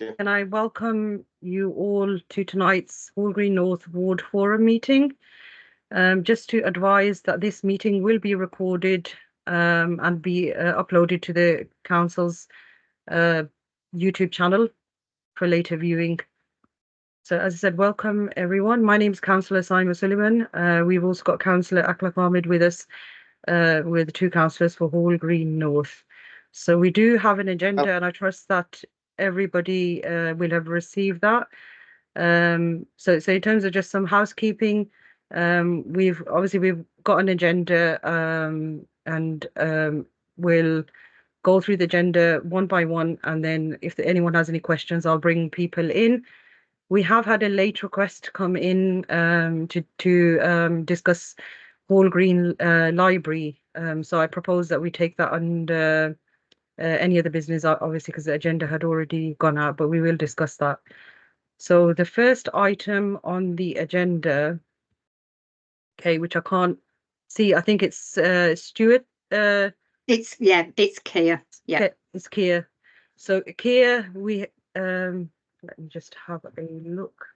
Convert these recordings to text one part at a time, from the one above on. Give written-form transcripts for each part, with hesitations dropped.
Okay. Can I welcome you all to tonight's Hall Green North Ward Forum meeting. Just to advise that this meeting will be recorded and be uploaded to the council's YouTube channel for later viewing. So as I said, welcome everyone. My name is Councillor Simon Sullivan. We've also got Councillor Akhlaq Ahmed with us. We're the two councillors for Hall Green North. So we do have an agenda, and I trust that everybody will have received that. So in terms of just some housekeeping, we've got an agenda, and we'll go through the agenda one by one, and then if anyone has any questions, I'll bring people in. We have had a late request come in to discuss Hall Green Library. So I propose that we take that under any other business, obviously, because the agenda had already gone out, but we will discuss that. So the first item on the agenda, okay, which I can't see, I think it's Stewart. It's Kier. Yeah, it's Kier. So Kier, we let me just have a look.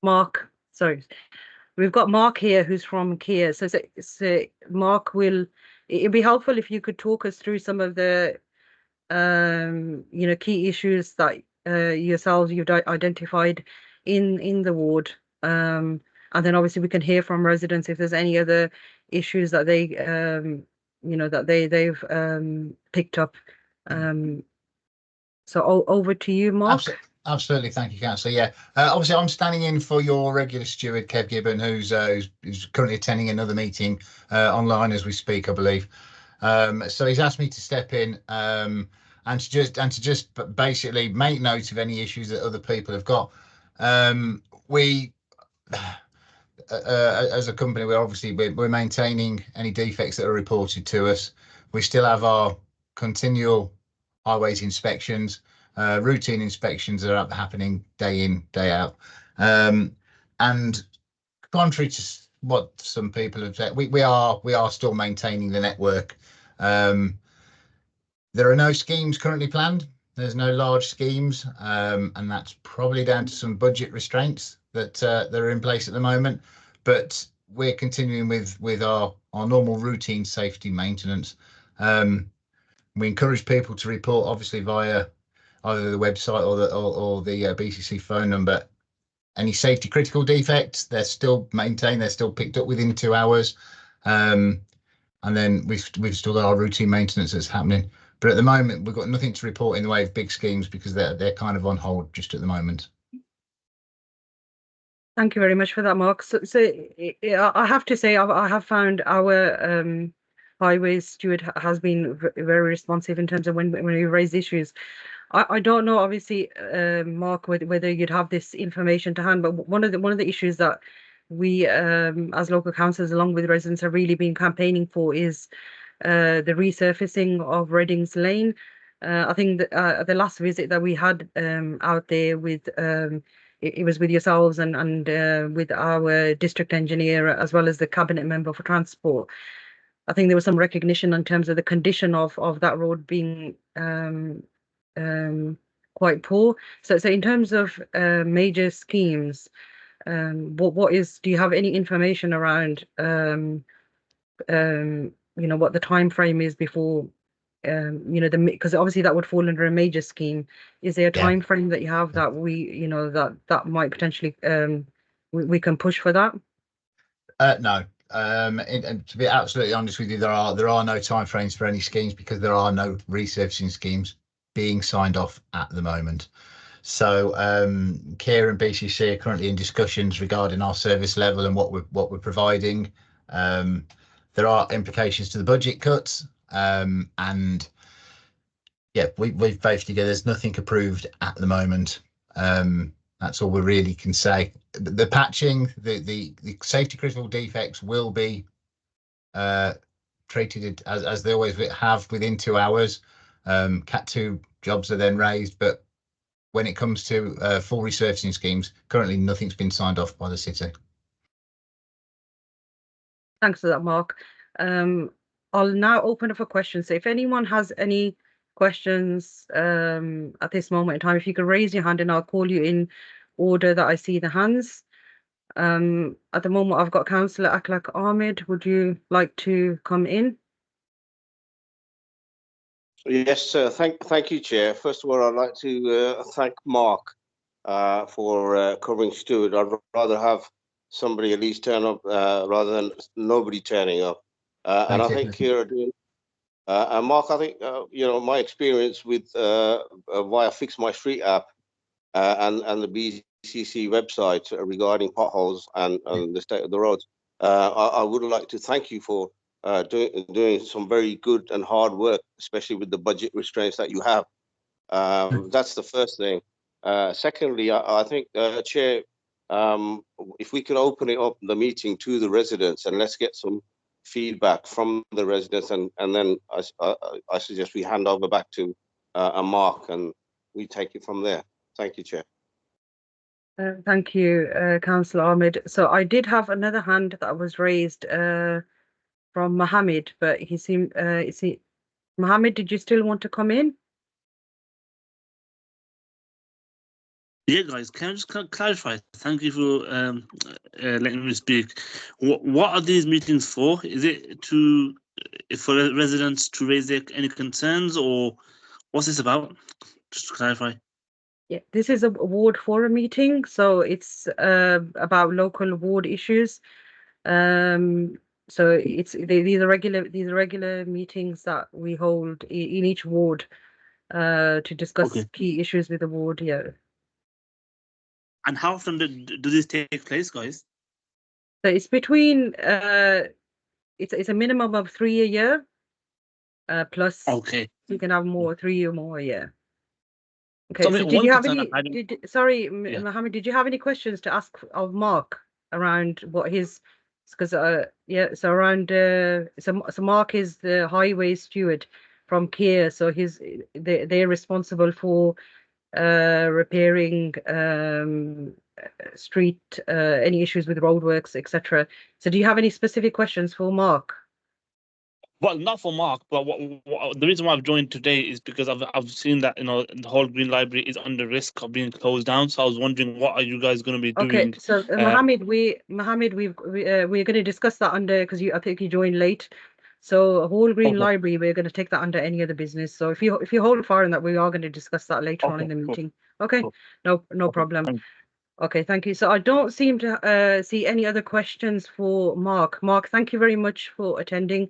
Mark, sorry. We've got Mark here who's from Kier. So Mark it'd be helpful if you could talk us through some of the key issues that yourselves you've identified in the ward. And then obviously we can hear from residents if there's any other issues that they they've picked up. So over to you, Mark. Absolutely, thank you, Councillor. Yeah, obviously I'm standing in for your regular steward, Kev Gibbon, who's currently attending another meeting online as we speak, I believe. So he's asked me to step in and to just basically make note of any issues that other people have got. We, as a company, we're maintaining any defects that are reported to us. We still have our continual highways inspections. Routine inspections are happening day in, day out. And contrary to what some people have said, we are still maintaining the network. There are no schemes currently planned. There's no large schemes, and that's probably down to some budget restraints that are in place at the moment. But we're continuing with our normal routine safety maintenance. We encourage people to report, obviously, via either the website or the BCC phone number. Any safety critical defects, they're still maintained, they're still picked up within 2 hours. And then we've still got our routine maintenance that's happening. But at the moment, we've got nothing to report in the way of big schemes because they're kind of on hold just at the moment. Thank you very much for that, Mark. So I have to say, I have found our highways steward has been very responsive in terms of when we raise issues. I don't know, obviously, Mark, whether you'd have this information to hand, but one of the issues that we, as local councils, along with residents, have really been campaigning for is the resurfacing of Reddings Lane. I think that, the last visit that we had out there with it was with yourselves and with our district engineer as well as the cabinet member for transport. I think there was some recognition in terms of the condition of that road being quite poor. So in terms of major schemes, do you have any information around what the time frame is before because obviously that would fall under a major scheme. Is there a time frame that you have that that might potentially we can push for that? No. And to be absolutely honest with you, there are no timeframes for any schemes because there are no resurfacing schemes being signed off at the moment. So Kier and BCC are currently in discussions regarding our service level and what we're providing. There are implications to the budget cuts, and yeah, we've basically there's nothing approved at the moment. That's all we really can say. The patching, the safety critical defects will be treated as they always have within 2 hours. Cat 2 jobs are then raised, but when it comes to full resurfacing schemes, currently nothing's been signed off by the city. Thanks for that, Mark. I'll now open up for questions. So if anyone has any questions at this moment in time, if you could raise your hand and I'll call you in order that I see the hands. At the moment, I've got Councillor Akhlaq Ahmed. Would you like to come in? Yes, sir. Thank you, Chair. First of all, I'd like to thank Mark for covering Steward. I'd rather have somebody at least turn up rather than nobody turning up. And I think Kier doing. And Mark, I think you know, my experience with via Fix My Street app and the BCC website regarding potholes and the state of the roads. I would like to thank you for doing some very good and hard work, especially with the budget restraints that you have. That's the first thing. Secondly, I think, Chair, if we could open it up, the meeting, to the residents, and let's get some feedback from the residents, and then I suggest we hand over back to Mark and we take it from there. Thank you, Chair. Thank you, Councillor Ahmed. So I did have another hand that was raised from Mohammed, but he seemed, Mohammed, did you still want to come in? Yeah, guys, can I just clarify? Thank you for letting me speak. What are these meetings for? Is it for residents to raise any concerns, or what's this about? Just to clarify. Yeah, this is a ward forum meeting, so it's about local ward issues. So these are regular meetings that we hold in each ward to discuss key issues with the ward. Yeah. And how often do these take place, guys? So it's between it's a minimum of 3 a year, plus you can have more, 3 or more. Yeah. Okay. So did you have any? Mohammed, did you have any questions to ask of Mark around what his? Because yeah, so around so Mark is the highway steward from Kier, so they're responsible for repairing street, any issues with roadworks, etc. So do you have any specific questions for Mark? Well, not for Mark, but the reason why I've joined today is because I've seen that, you know, the whole Green Library is under risk of being closed down. So I was wondering, what are you guys going to be doing? Okay, so Mohammed, we're going to discuss that under, because I think you joined late. So whole Green Library, we're going to take that under any other business. So if you hold fire on that, we are going to discuss that later on in the meeting. Okay, no problem. Okay, thank you. So I don't seem to see any other questions for Mark. Mark, thank you very much for attending.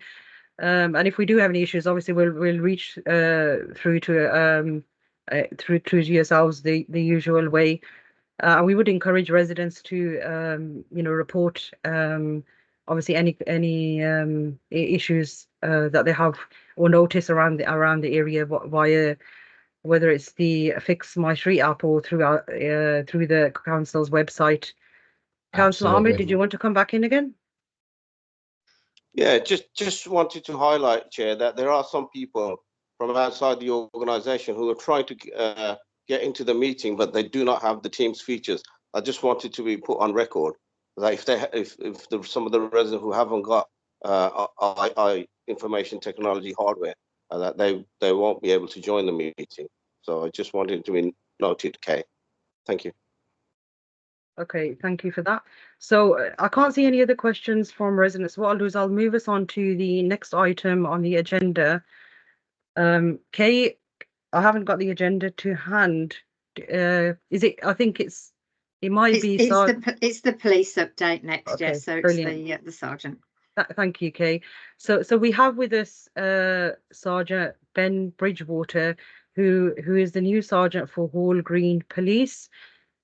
And if we do have any issues, obviously we'll reach through to yourselves the usual way. And we would encourage residents to you know, report obviously any issues that they have or notice around the area via whether it's the Fix My Street app or through the council's website. Councillor Ahmed, did you want to come back in again? Yeah, just wanted to highlight, Chair, that there are some people from outside the organisation who are trying to get into the meeting, but they do not have the Teams features. I just wanted to be put on record that if some of the residents who haven't got information technology hardware, that they won't be able to join the meeting. So I just wanted to be noted, Kay. Thank you. Okay, thank you for that. So I can't see any other questions from residents. What I'll do is I'll move us on to the next item on the agenda. Kay, I haven't got the agenda to hand. Is it? I think it might be. It's the police update next. Okay, yes, so brilliant. it's the sergeant. Thank you, Kay. So we have with us Sergeant Ben Bridgewater, who is the new sergeant for Hall Green Police.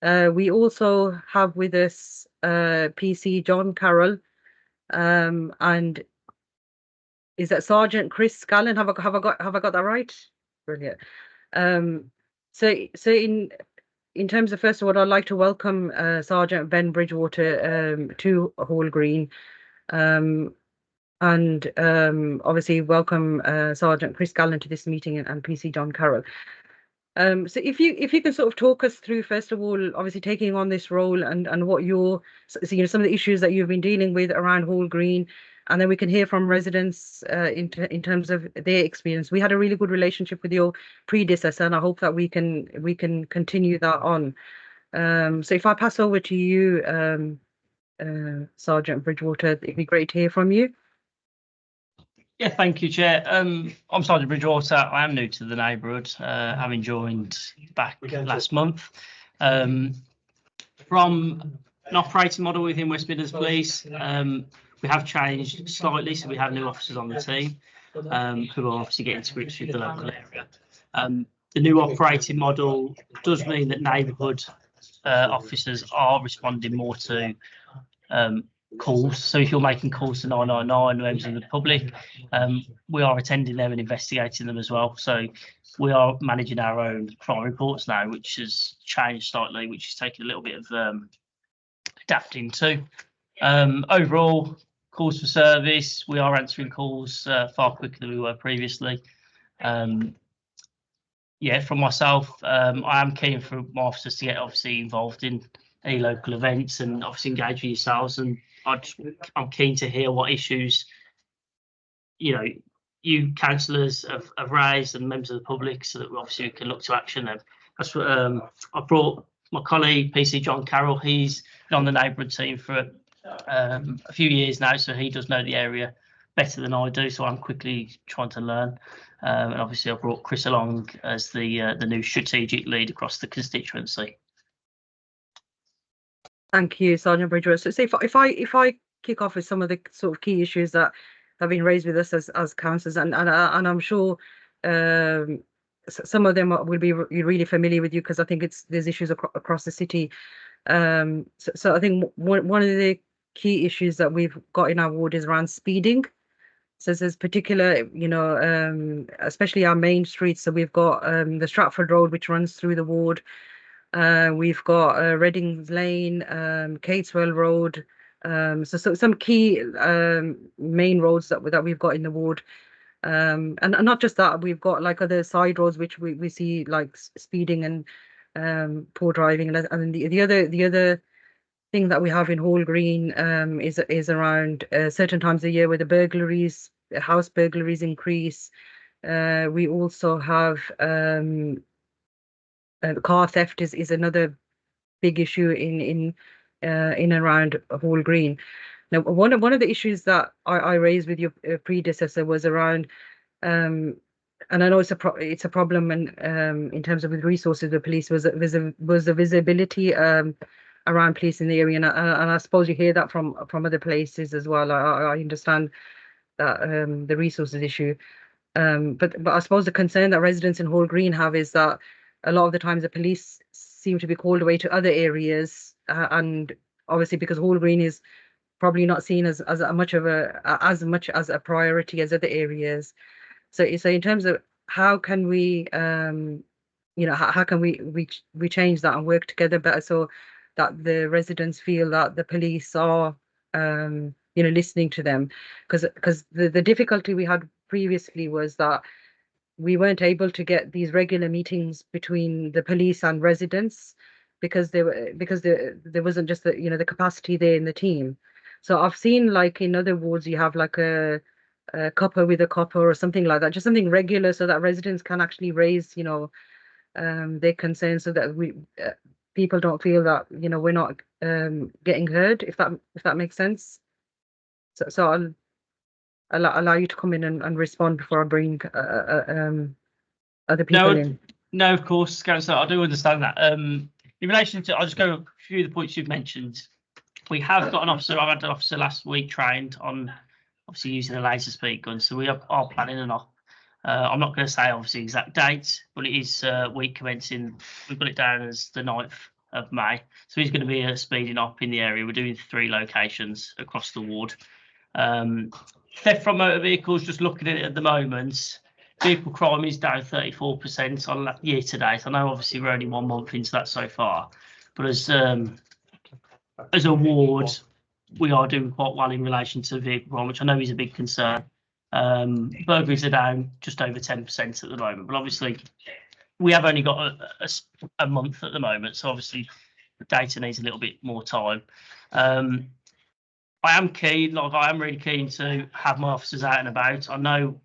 We also have with us PC John Carroll, and is that Sergeant Chris Scallon? Have I got that right? Brilliant. So in terms of, first of all, I'd like to welcome Sergeant Ben Bridgewater to Hall Green, and obviously welcome Sergeant Chris Scallon to this meeting, and PC John Carroll. So if you can sort of talk us through, first of all, obviously taking on this role and what your, so, you know, some of the issues that you've been dealing with around Hall Green, and then we can hear from residents in terms of their experience. We had a really good relationship with your predecessor, and I hope that we can continue that on. So if I pass over to you, Sergeant Bridgewater, it'd be great to hear from you. Yeah, thank you, Chair. I'm Sergeant Bridgewater. I am new to the neighbourhood, having joined back last month. From an operating model within West Midlands Police, we have changed slightly, so we have new officers on the team who are obviously getting to grips with the local area. The new operating model does mean that neighbourhood officers are responding more to calls. So if you're making calls to 999 members of the public, we are attending them and investigating them as well. So we are managing our own crime reports now, which has changed slightly, which is taking a little bit of adapting to. Overall, calls for service, we are answering calls far quicker than we were previously. Yeah, from myself, I am keen for my officers to get obviously involved in any local events and obviously engage with yourselves, and I'm keen to hear what issues you councillors have raised and members of the public, so that we obviously can look to action them. That's what I brought my colleague PC John Carroll. He's been on the neighbourhood team for a few years now, so he does know the area better than I do, so I'm quickly trying to learn. And obviously I brought Chris along as the new strategic lead across the constituency. Thank you, Sergeant Bridgewater. So if I kick off with some of the sort of key issues that have been raised with us as councillors, and I'm sure some of them will be really familiar with you, because I think there's issues across the city. So I think one of the key issues that we've got in our ward is around speeding. So there's particular, especially our main streets. So we've got the Stratford Road, which runs through the ward. We've got Readings Lane, Cateswell Road. So some key main roads that we've got in the ward. And not just that, we've got like other side roads which we see like speeding and poor driving. And the other thing that we have in Hall Green is around certain times of year where the house burglaries increase. We also have car theft is another big issue in and around Hall Green. Now, one of the issues that I raised with your predecessor was around, and I know it's a problem, and in terms of with resources of the police was the visibility around police in the area, and I suppose you hear that from other places as well. I understand that the resources issue, but I suppose the concern that residents in Hall Green have is that a lot of the times the police seem to be called away to other areas, and obviously because Hall Green is probably not seen as much as a priority as other areas. So in terms of how can we how can we change that and work together better so that the residents feel that the police are listening to them, because the difficulty we had previously was that we weren't able to get these regular meetings between the police and residents because there wasn't just the capacity there in the team. So I've seen like in other wards you have like a copper with a copper or something like that, just something regular so that residents can actually raise their concerns, so that people don't feel that we're not getting heard, if that makes sense. So I'll allow you to come in and respond before I bring other people in. No, of course, Councillor, I do understand that. In relation to, I'll just go a few of the points you've mentioned. We have got an officer, I've had an officer last week trained on obviously using a laser speed gun, so we are planning an op. I'm not going to say obviously exact dates, but it is week commencing, we've got it down as the 9th of May. So he's going to be a speeding op in the area. We're doing 3 locations across the ward. Theft from motor vehicles, just looking at it at the moment, vehicle crime is down 34% on that year to date. I know obviously we're only 1 month into that so far, but as a ward, we are doing quite well in relation to vehicle crime, which I know is a big concern. Burglaries are down just over 10% at the moment, but obviously we have only got a month at the moment, so obviously the data needs a little bit more time. I am keen, like I am really keen to have my officers out and about. I know,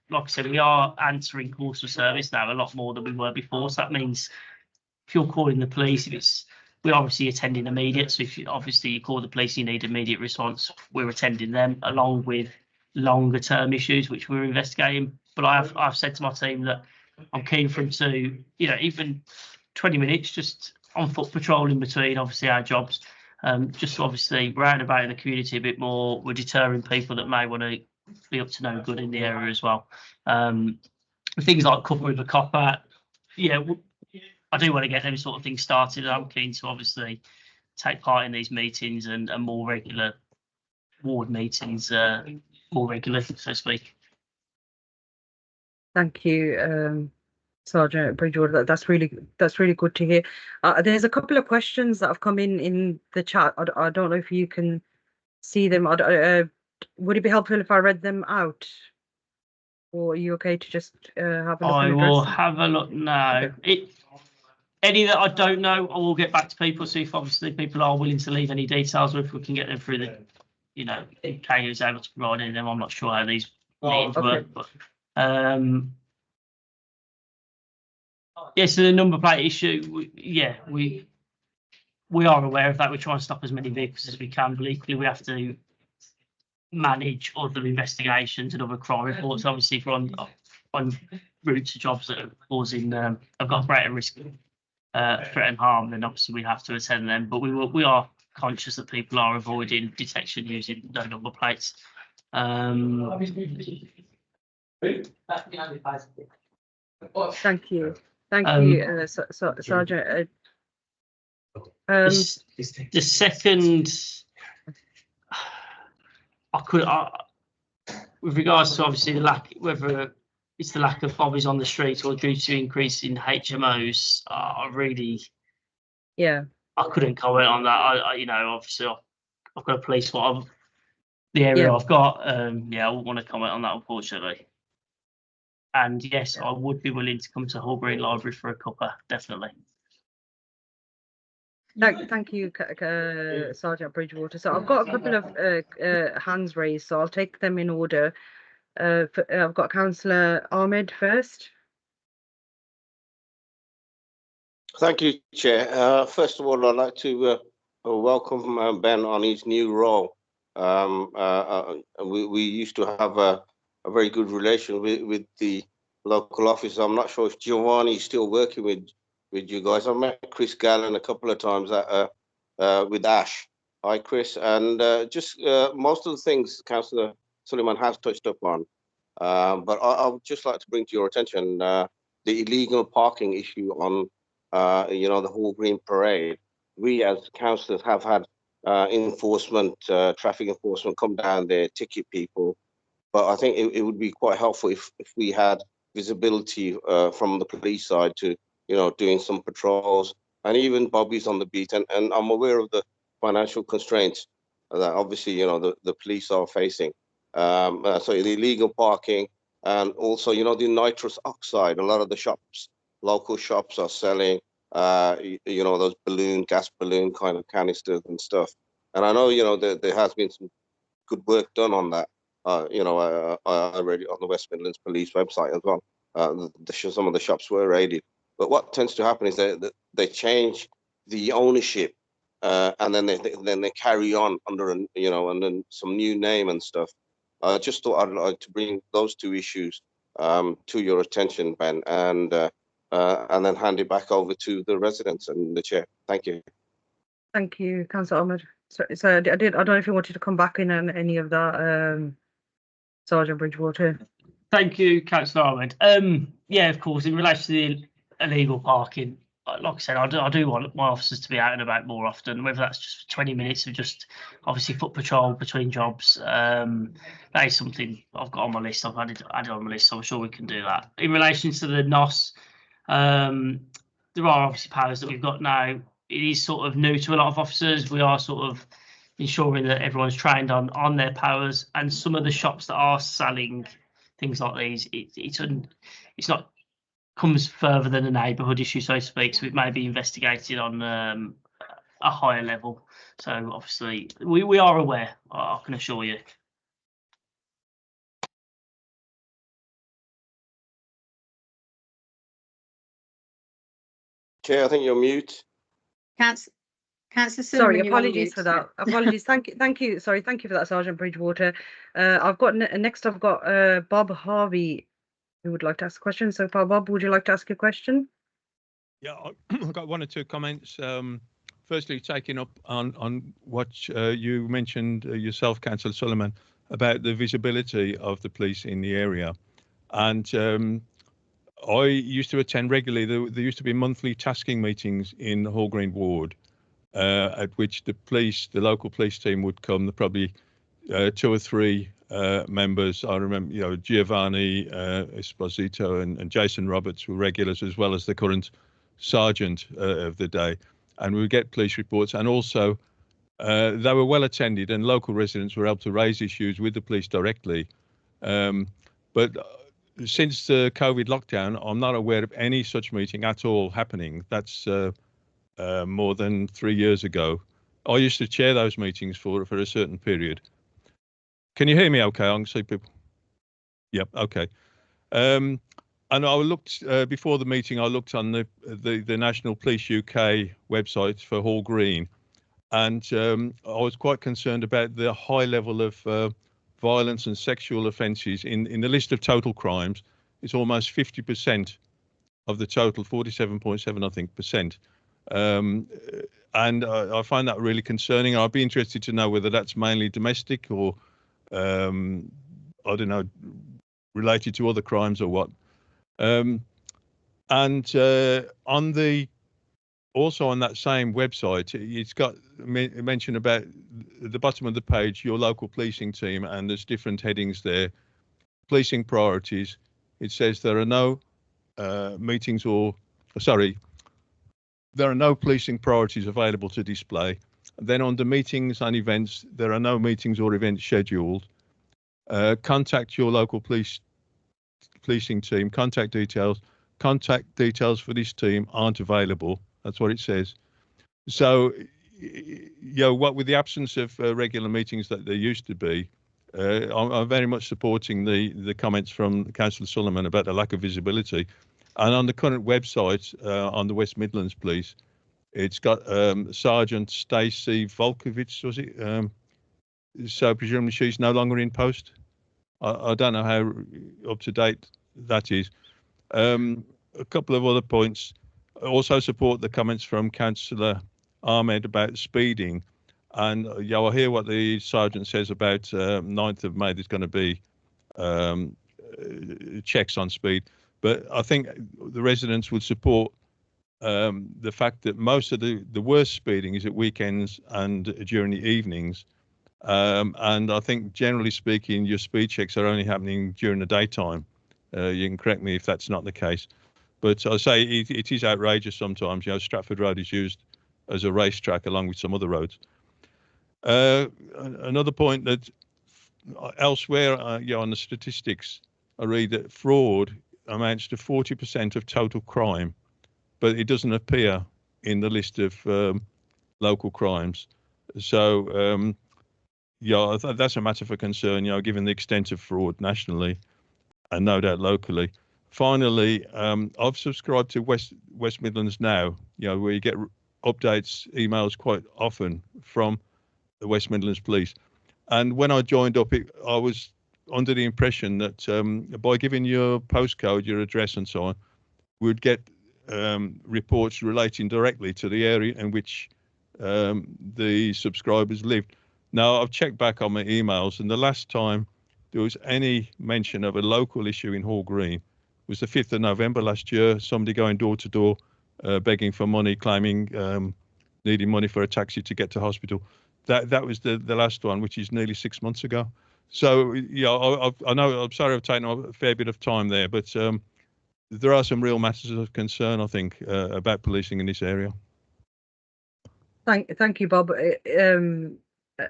like I said, we are answering calls for service now a lot more than we were before. So that means if you're calling the police, we're obviously attending immediate. So if you call the police, you need immediate response. We're attending them along with longer term issues which we're investigating. But I've said to my team that I'm keen for them to, even 20 minutes just on foot patrol in between obviously our jobs. Just obviously round about in the community a bit more. We're deterring people that may want to be up to no good in the area as well. Things like cover with a copper, I do want to get them sort of things started. I'm keen to obviously take part in these meetings and more regular ward meetings, more regular, so to speak. Thank you, Sergeant Bridgewater. That's really good to hear. There's a couple of questions that have come in the chat. I don't know if you can see them. Would it be helpful if I read them out, or are you okay to just have a look? I will have a look now. Okay. Any that I don't know, I will get back to people. See if obviously people are willing to leave any details, or if we can get them through the, if Kay is able to provide any of them. I'm not sure how these meetings work, but so the number plate issue, we are aware of that. We try and stop as many vehicles as we can, but equally we have to manage other investigations and other crime reports. Obviously, if we're on route to jobs that are causing, have got greater risk, threat and harm, then obviously we have to attend them. But we are conscious that people are avoiding detection using no number plates. Thank you. Thank you, Sergeant. The second, with regards to obviously whether it's the lack of bobbies on the street or due to increase in HMOs, I couldn't comment on that. Obviously I've got a police what the area I've got. I wouldn't want to comment on that, unfortunately. And yes, I would be willing to come to Hall Green Library for a cuppa, definitely. Thank you, Sergeant Bridgewater. So I've got a couple of hands raised, so I'll take them in order. I've got Councillor Ahmed first. Thank you, Chair. First of all, I'd like to welcome Ben on his new role. We used to have a very good relation with the local office. I'm not sure if Giovanni is still working with you guys. I met Chris Gallen a couple of times with Ash. Hi, Chris. And just most of the things Councillor Suleiman has touched upon. But I would just like to bring to your attention the illegal parking issue on, the Hall Green Parade. We as councillors have had traffic enforcement come down there, ticket people. But I think it would be quite helpful if we had visibility from the police side to, doing some patrols and even bobbies on the beat. And I'm aware of the financial constraints that obviously, the police are facing. So the illegal parking and also, the nitrous oxide, a lot of the local shops are selling, those gas balloon kind of canisters and stuff. And I know, there has been some good work done on that. I read it on the West Midlands Police website as well. Some of the shops were raided. But what tends to happen is that they change the ownership, and then they carry on under and then some new name and stuff. I just thought I'd like to bring those two issues to your attention, Ben, and then hand it back over to the residents and the chair. Thank you. Thank you, Councillor Ahmed. So I don't know if you wanted to come back in on any of that, Sergeant Bridgewater. Thank you, Councillor Ahmed. Of course, in relation to the illegal parking, like I said, I do want my officers to be out and about more often, whether that's just for 20 minutes of just obviously foot patrol between jobs. That is something I've got on my list. I've added on my list, so I'm sure we can do that. In relation to the NOS, there are obviously powers that we've got now. It is sort of new to a lot of officers. We are sort of ensuring that everyone's trained on their powers, and some of the shops that are selling things like these, it's not comes further than a neighbourhood issue, so to speak. So it may be investigated on a higher level. So obviously we are aware, I can assure you. Chair, I think you're mute. Councillor Sorry, Silverman, you're on apologies mute. for that. Apologies. Thank you. Sorry, thank you for that, Sergeant Bridgewater. I've got next. I've got Bob Harvey, who would like to ask a question. So far, Bob, would you like to ask a question? Yeah, I've got one or two comments. Firstly, taking up on what you mentioned yourself, Councillor Sullivan, about the visibility of the police in the area. And I used to attend regularly. There used to be monthly tasking meetings in the Hall Green ward, at which the local police team would come. There probably 2 or 3 members. I remember, Giovanni Esposito and Jason Roberts were regulars, as well as the current sergeant of the day. And we would get police reports, and also they were well attended, and local residents were able to raise issues with the police directly. But since the COVID lockdown, I'm not aware of any such meeting at all happening. That's more than 3 years ago. I used to chair those meetings for a certain period. Can you hear me okay? I can see people. Yep, okay. And I looked before the meeting, I looked on the National Police UK website for Hall Green, and I was quite concerned about the high level of violence and sexual offences in the list of total crimes. It's almost 50% of the total, 47.7, I think, percent. And I find that really concerning. I'd be interested to know whether that's mainly domestic or, I don't know, related to other crimes or what. And also on that same website, it's got mention about the bottom of the page, your local policing team, and there's different headings there. Policing priorities. It says there are no there are no policing priorities available to display. Then under meetings and events, there are no meetings or events scheduled. Contact your local policing team. Contact details for this team aren't available. That's what it says. So, what with the absence of regular meetings that there used to be, I'm very much supporting the comments from Councillor Sullivan about the lack of visibility. And on the current website, on the West Midlands Police, it's got Sergeant Stacey Volkovich, was it? So presumably she's no longer in post. I don't know how up to date that is. A couple of other points. I also support the comments from Councillor Ahmed about speeding. And I hear what the sergeant says about 9th of May, there's going to be checks on speed. But I think the residents would support the fact that most of the worst speeding is at weekends and during the evenings. And I think, generally speaking, your speed checks are only happening during the daytime. You can correct me if that's not the case. But I say it is outrageous sometimes. Stratford Road is used as a racetrack along with some other roads. Another point that elsewhere, on the statistics, I read that fraud amounts to 40% of total crime, but it doesn't appear in the list of local crimes. So, that's a matter for concern, given the extent of fraud nationally and no doubt locally. Finally, I've subscribed to West Midlands Now, where you get updates, emails quite often from the West Midlands Police. And when I joined up, I was under the impression that by giving your postcode, your address and so on, we'd get reports relating directly to the area in which the subscribers lived. Now, I've checked back on my emails, and the last time there was any mention of a local issue in Hall Green was the 5th of November last year, somebody going door to door, begging for money, claiming needing money for a taxi to get to hospital. That was the last one, which is nearly 6 months ago. So, I know, I'm sorry I've taken a fair bit of time there, but there are some real matters of concern, I think, about policing in this area. Thank you, Bob.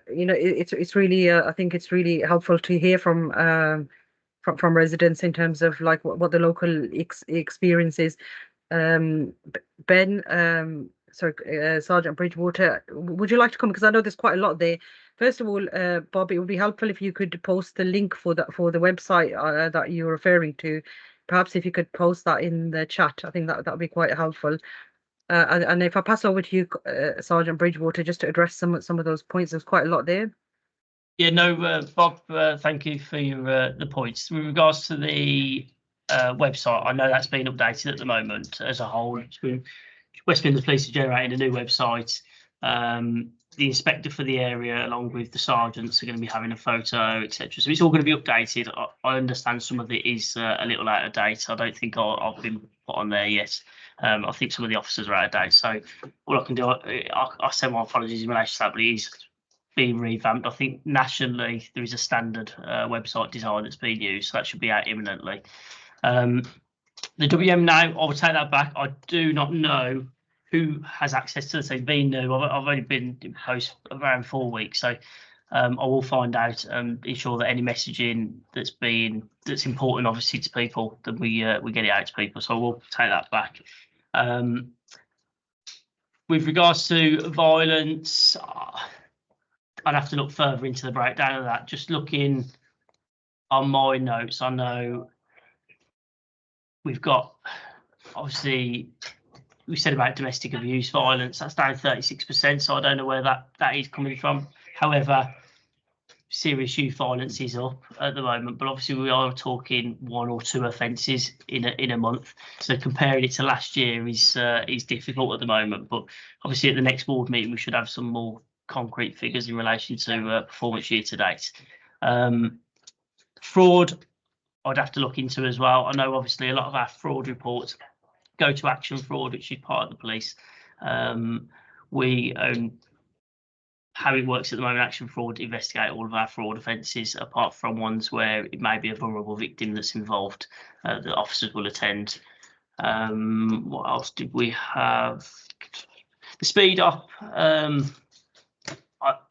It's really I think it's really helpful to hear from residents in terms of like what the local experience is. Ben, Sergeant Bridgewater, would you like to come? Because I know there's quite a lot there. First of all, Bob, it would be helpful if you could post the link for the website that you're referring to. Perhaps if you could post that in the chat, I think that would be quite helpful. And if I pass over to you, Sergeant Bridgewater, just to address some of those points, there's quite a lot there. Yeah, no, Bob, thank you for your the points. With regards to the website, I know that's been updated at the moment as a whole. West Midlands Police are generating a new website. The inspector for the area, along with the sergeants, are going to be having a photo, etc. So it's all going to be updated. I understand some of it is a little out of date. I don't think I've been put on there yet. I think some of the officers are out of date. So all I can do, I send my apologies in relation to that, but it is being revamped. I think nationally there is a standard website design that's being used, so that should be out imminently. The WM now, I will take that back. I do not know who has access to this. It's been new. I've only been in post around 4 weeks, so I will find out and ensure that any messaging that's important, obviously, to people, that we get it out to people. So I will take that back. With regards to violence, I'd have to look further into the breakdown of that. Just looking on my notes, I know we've got, obviously, we said about domestic abuse violence, that's down 36%, so I don't know where that is coming from. However, serious youth violence is up at the moment, but obviously we are talking 1 or 2 offences in a month. So comparing it to last year is difficult at the moment. But obviously at the next board meeting we should have some more concrete figures in relation to performance year to date. Fraud, I'd have to look into as well. I know obviously a lot of our fraud reports go to Action Fraud, which is part of the police. We own how it works at the moment. Action Fraud investigate all of our fraud offences, apart from ones where it may be a vulnerable victim that's involved. The officers will attend. What else did we have? The speed up.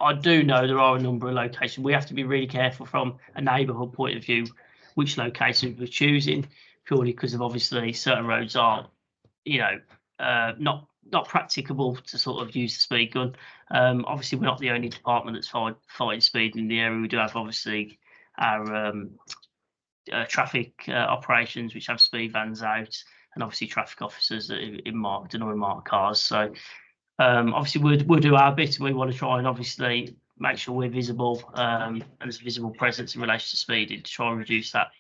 I do know there are a number of locations. We have to be really careful from a neighbourhood point of view which locations we're choosing, purely because of obviously certain roads are, not practicable to sort of use the speed gun. Obviously, we're not the only department that's fighting speed in the area. We do have obviously our traffic operations, which have speed vans out, and obviously traffic officers in marked and unmarked cars. So obviously we'll do our bit, and we want to try and obviously make sure we're visible and there's a visible presence in relation to speeding to try and reduce that.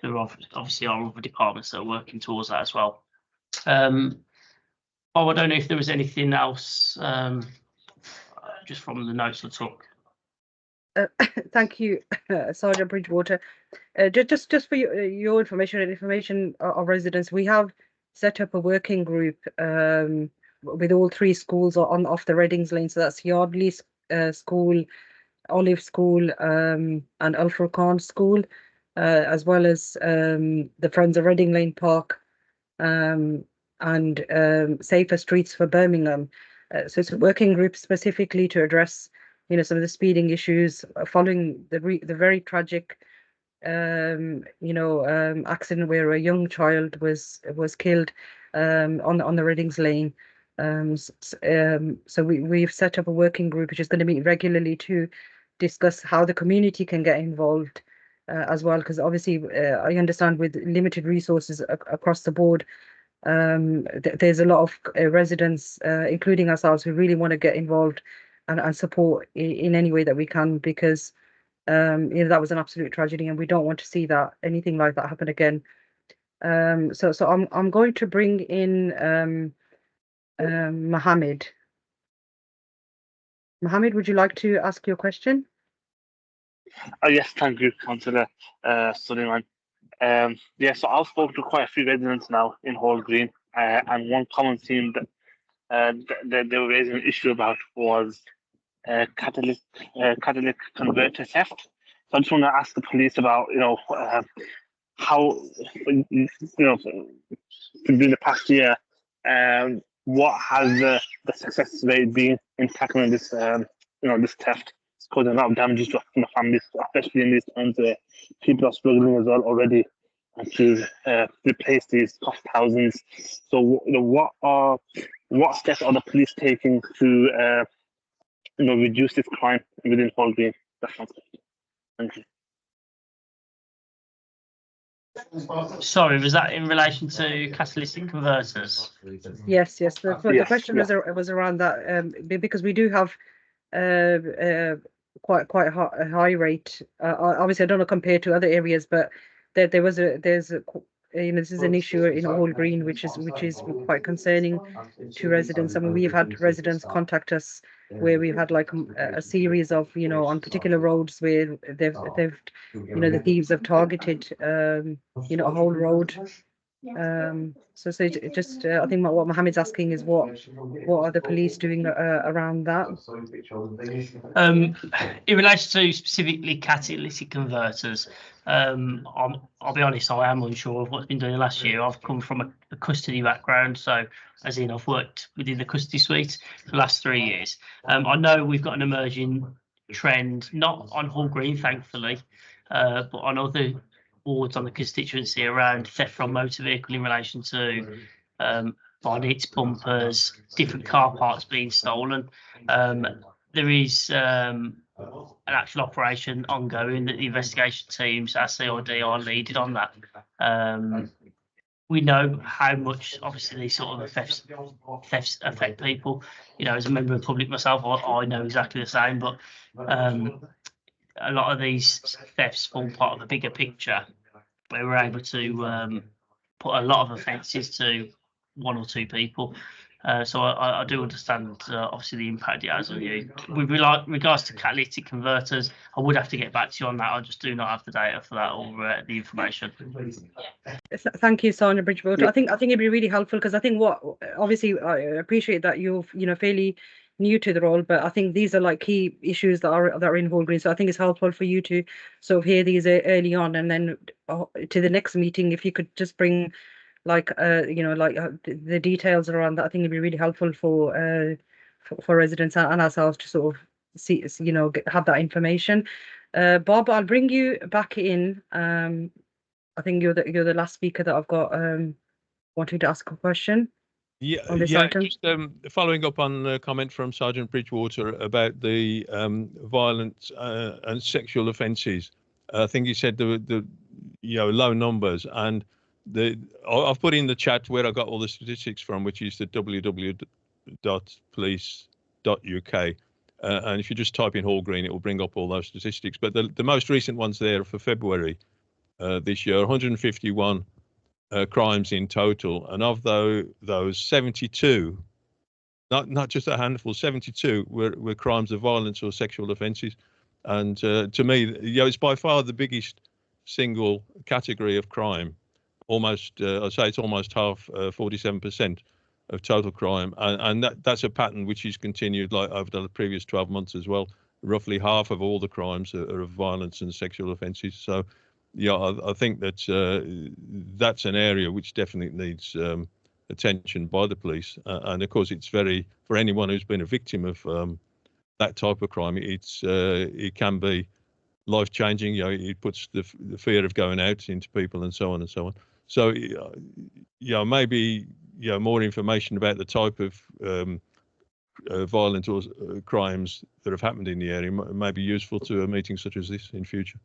There are obviously our other departments that are working towards that as well. I don't know if there was anything else just from the notes I took. Thank you, Sergeant Bridgewater. Just for your information and information of residents, we have set up a working group with all 3 schools off the Readings Lane. So that's Yardley School, Olive School, and Al Furqan School, as well as the Friends of Reading Lane Park, and Safer Streets for Birmingham. So it's a working group specifically to address, some of the speeding issues following the very tragic, accident where a young child was killed on the Readings Lane. So we've set up a working group which is going to meet regularly to discuss how the community can get involved as well, because obviously I understand with limited resources across the board, there's a lot of residents, including ourselves, who really want to get involved and support in any way that we can, because that was an absolute tragedy and we don't want to see that anything like that happen again. So I'm going to bring in Mohammed. Mohammed, would you like to ask your question? Yes, thank you, Councillor Sullivan. So I've spoken to quite a few residents now in Hall Green, and one common theme that they were raising an issue about was catalytic converter theft. So I just want to ask the police about, how, during the past year, what has the success rate been in tackling this, this theft? It's causing a lot of damages to the families, especially in these times where people are struggling as well already to replace these cost thousands. So, what are what steps are the police taking to reduce this crime within Hall Green? That's my question. Thank you. Sorry, was that in relation to catalytic converters? Yes, the Yes, question yeah. was around that, because we do have quite a high rate. Obviously, I don't know compared to other areas, but there's this is an issue in Hall Green, which is quite concerning to residents. I mean, we've had residents contact us where we've had like a series of, on particular roads where they've the thieves have targeted a whole road. So just I think what Mohammed's asking is what are the police doing around that? In relation to specifically catalytic converters, I'll be honest, I am unsure of what's been done last year. I've come from a custody background, so as in I've worked within the custody suite for the last 3 years. I know we've got an emerging trend, not on Hall Green, thankfully, but on other wards on the constituency around theft from motor vehicle in relation to bonnets, bumpers, different car parts being stolen. There is an actual operation ongoing that the investigation teams, our CID, are leading on that. We know how much, obviously, these sort of thefts affect people. As a member of the public myself, I know exactly the same, but a lot of these thefts form part of a bigger picture where we're able to put a lot of offences to 1 or 2 people. So I do understand, obviously, the impact it has on you. With regards to catalytic converters, I would have to get back to you on that. I just do not have the data for that or the information. Thank you, Sonia Bridgewater. I think it'd be really helpful because I think obviously I appreciate that you're fairly new to the role, but I think these are like key issues that are in Hall Green. So I think it's helpful for you to sort of hear these early on, and then to the next meeting, if you could just bring the details around that, I think it'd be really helpful for residents and ourselves to sort of see, have that information. Bob, I'll bring you back in. I think you're the last speaker that I've got wanting to ask a question. On this item. Just following up on a comment from Sergeant Bridgewater about the violent and sexual offences. I think he said the low numbers, and I've put in the chat where I got all the statistics from, which is the www.police.uk. And if you just type in Hall Green, it will bring up all those statistics. But the most recent ones there for February this year, 151 crimes in total, and of those 72, not just a handful, 72 were crimes of violence or sexual offences. And to me, it's by far the biggest single category of crime. Almost, I'd say it's almost half, 47% of total crime, and that's a pattern which has continued like over the previous 12 months as well. Roughly half of all the crimes are of violence and sexual offences. So, I think that that's an area which definitely needs attention by the police, and of course, it's for anyone who's been a victim of that type of crime. It can be life-changing. It puts the fear of going out into people, and so on and so on. So, maybe more information about the type of violent or crimes that have happened in the area may be useful to a meeting such as this in future.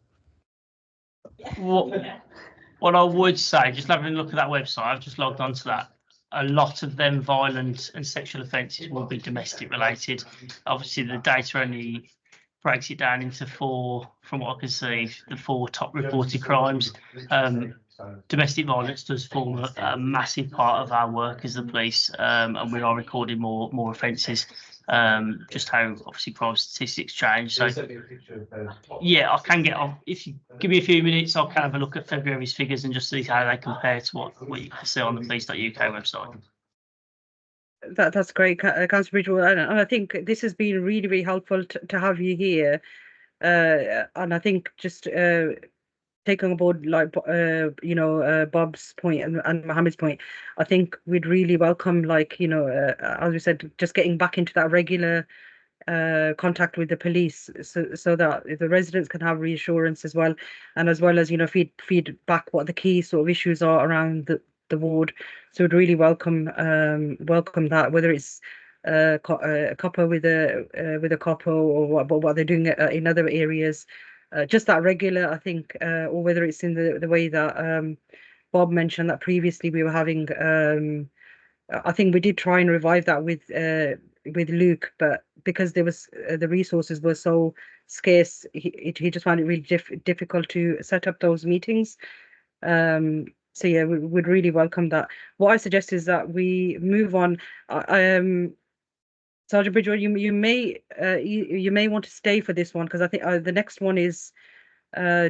What I would say, just having a look at that website, I've just logged onto that. A lot of them violent and sexual offences will be domestic related. Obviously, the data only breaks it down into 4, from what I can see, the 4 top reported crimes. Domestic violence does form a massive part of our work as the police, and we are recording more offences. Just how obviously crime statistics change. So yeah, I can get on. If you give me a few minutes, I'll kind of have a look at February's figures and just see how they compare to what you can see on the police.uk website. That's great, Councillor Bridgewater, and I think this has been really, really helpful to have you here. And I think just taking on board Bob's point and Mohammed's point, I think we'd really welcome, as we said, just getting back into that regular contact with the police, so that the residents can have reassurance as well, and as well as feed back what the key sort of issues are around the ward. So we'd really welcome that, whether it's a copper with a copper or what they're doing in other areas, just that regular, I think, or whether it's in the way that Bob mentioned that previously we were having. I think we did try and revive that with Luke, but because there was the resources were so scarce, he just found it really difficult to set up those meetings. So yeah, we would really welcome that. What I suggest is that we move on. Sergeant Bridgewater, you may want to stay for this one because I think the next one is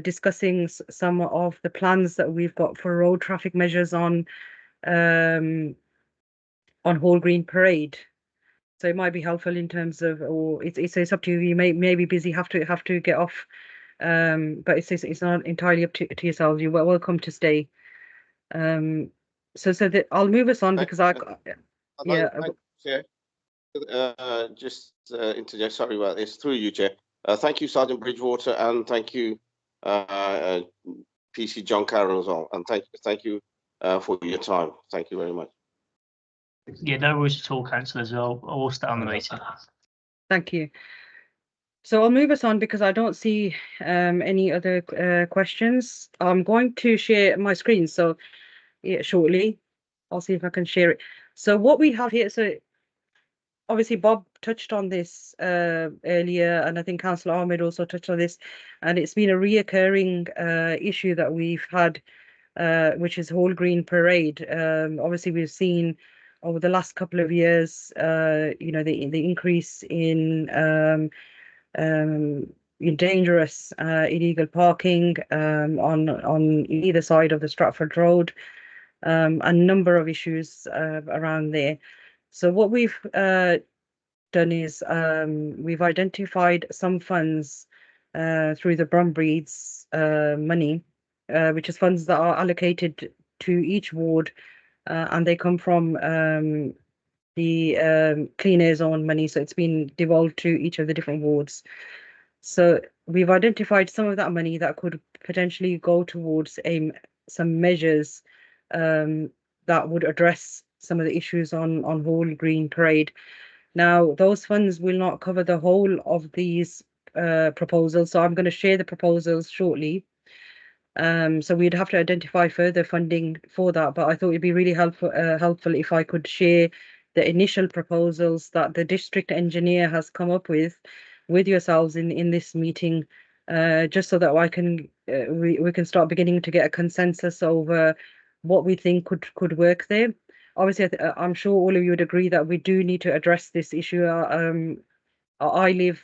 discussing some of the plans that we've got for road traffic measures on Hall Green Parade. So it might be helpful in terms of, or it's up to you. You may be busy, have to get off, but it's not entirely up to yourselves. You're welcome to stay. So that I'll move us on because Chair. Just interject. Sorry about this. Through you, Chair. Thank you, Sergeant Bridgewater, and thank you, PC John Carroll as well, and thank you for your time. Thank you very much. Yeah, no worries at all, councillors. I'll stay on the meeting. Thank you. So I'll move us on because I don't see any other questions. I'm going to share my screen. So yeah, shortly, I'll see if I can share it. So what we have here, so obviously Bob touched on this earlier, and I think Councillor Ahmed also touched on this, and it's been a reoccurring issue that we've had, which is Hall Green Parade. Obviously, we've seen over the last couple of years, the increase in dangerous illegal parking on either side of the Stratford Road, a number of issues around there. So what we've done is we've identified some funds through the Brum Breathes money, which is funds that are allocated to each ward, and they come from the clean air zone money. So it's been devolved to each of the different wards. So we've identified some of that money that could potentially go towards some measures that would address some of the issues on Hall Green Parade. Now, those funds will not cover the whole of these proposals, so I'm going to share the proposals shortly. So we'd have to identify further funding for that, but I thought it'd be really helpful if I could share the initial proposals that the district engineer has come up with yourselves in this meeting, just so that we can start beginning to get a consensus over what we think could work there. Obviously, I'm sure all of you would agree that we do need to address this issue. I live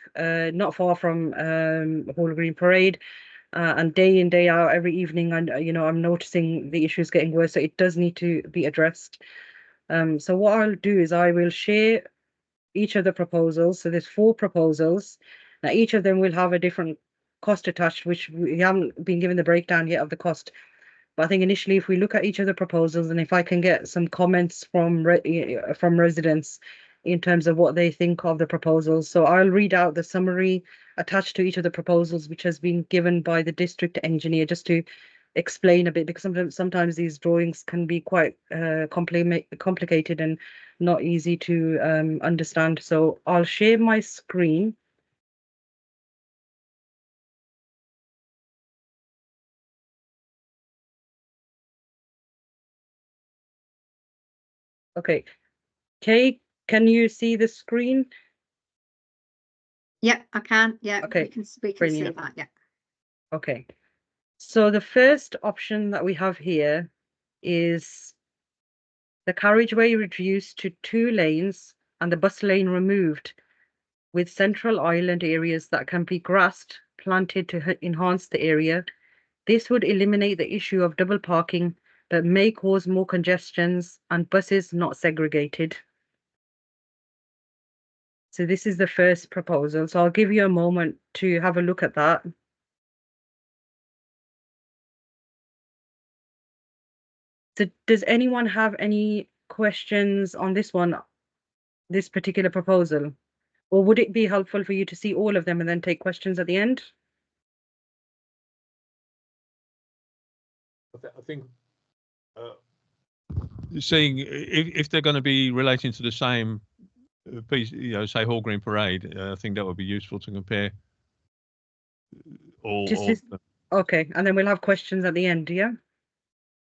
not far from Hall Green Parade, and day in, day out, every evening, I'm noticing the issues getting worse. So it does need to be addressed. So what I'll do is I will share each of the proposals. So there's 4 proposals. Now each of them will have a different cost attached, which we haven't been given the breakdown yet of the cost. But I think initially, if we look at each of the proposals, and if I can get some comments from residents in terms of what they think of the proposals. So I'll read out the summary attached to each of the proposals, which has been given by the district engineer, just to explain a bit, because sometimes these drawings can be quite complicated and not easy to understand. So I'll share my screen. Okay. Kay, can you see the screen? Yeah, I can. Yeah, Okay, we can see that. Yeah. Okay. So the first option that we have here is the carriageway reduced to 2 lanes and the bus lane removed, with central island areas that can be grassed, planted to enhance the area. This would eliminate the issue of double parking, but may cause more congestions and buses not segregated. So this is the first proposal. So I'll give you a moment to have a look at that. So does anyone have any questions on this one, this particular proposal? Or would it be helpful for you to see all of them and then take questions at the end? I think seeing if they're going to be relating to the same piece, say Hall Green Parade, I think that would be useful to compare. Okay, and then we'll have questions at the end, yeah?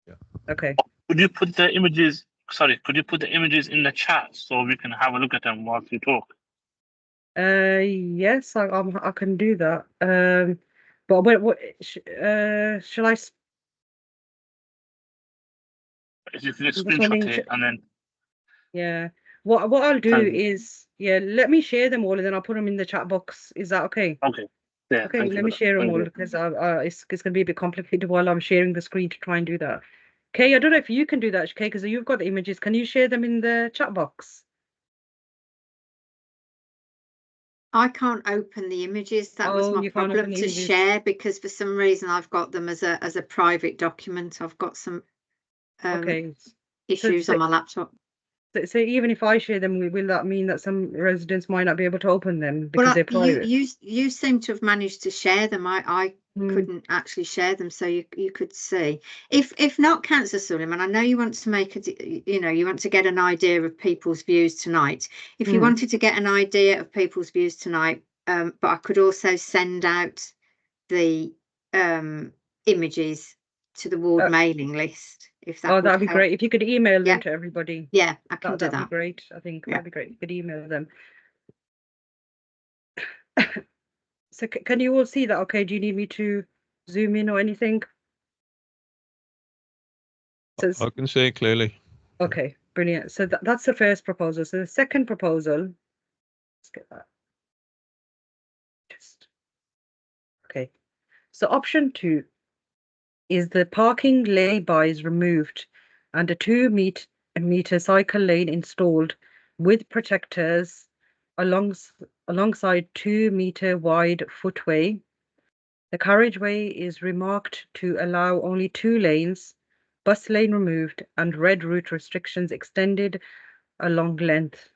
Yeah. Okay. Could you put the images? Sorry, could you put the images in the chat so we can have a look at them whilst we talk? Yes, I can do that. But what shall I? If you could just This one screenshot in it and then. Yeah. What I'll do Thank you. is, yeah, let me share them all and then I'll put them in the chat box. Is that okay? Okay. Yeah. Okay, thank you let for me that. share them Thank all you. because it's going to be a bit complicated while I'm sharing the screen to try and do that. Kay, I don't know if you can do that, Kay, because you've got the images. Can you share them in the chat box? I can't open the images. That was Oh, my you can't open problem the to images. share because for some reason I've got them as a private document. I've got some Okay. issues on my laptop. So even if I share them, will that mean that some residents might not be able to open them because Well, they're private? you seem to have managed to share them. I Hmm. couldn't actually share them, so you could see. If not, Councillor Suleiman, I know you want to make you want to get an idea of people's views tonight. If you wanted to get an idea of people's views tonight, but I could also send out the images to the ward mailing list if that would that'd be help. great. If you could email them to everybody. Yeah, I can do That'd that. be great. I think that'd be great. You could email them. So can you all see that? Okay, do you need me to zoom in or anything? So I can see it clearly. okay, brilliant. So that's the first proposal. So the second proposal, let's get that. Okay. So option 2 is the parking lay-bys removed and a 2-meter cycle lane installed with protectors alongside 2-meter wide footway. The carriageway is remarked to allow only 2 lanes, bus lane removed, and red route restrictions extended along length.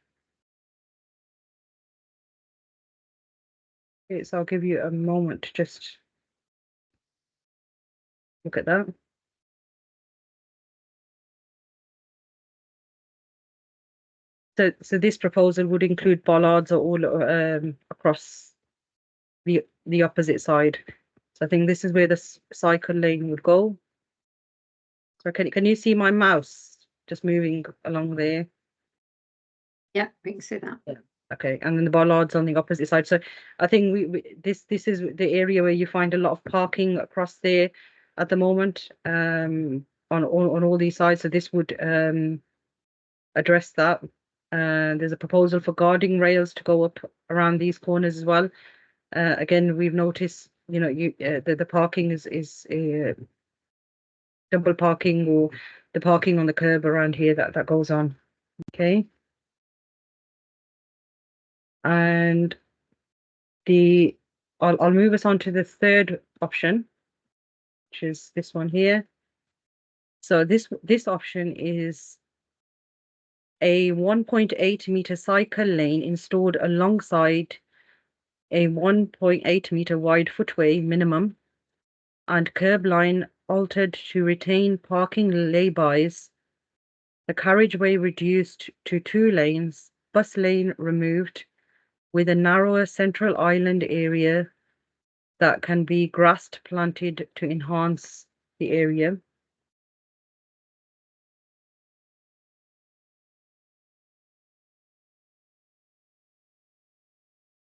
Okay, so I'll give you a moment to just look at that. So this proposal would include bollards all across the opposite side. So I think this is where the cycle lane would go. So can you see my mouse just moving along there? Yeah, we can see that. Yeah. Okay, and then the bollards on the opposite side. So I think this is the area where you find a lot of parking across there at the moment on all these sides. So this would address that. There's a proposal for guarding rails to go up around these corners as well. Again, we've noticed, the parking is double parking or the parking on the curb around here that goes on. Okay. And I'll move us on to the third option, which is this one here. So this option is a 1.8-meter cycle lane installed alongside a 1.8-meter wide footway minimum and curb line altered to retain parking laybys. The carriageway reduced to 2 lanes, bus lane removed, with a narrower central island area that can be grass planted to enhance the area.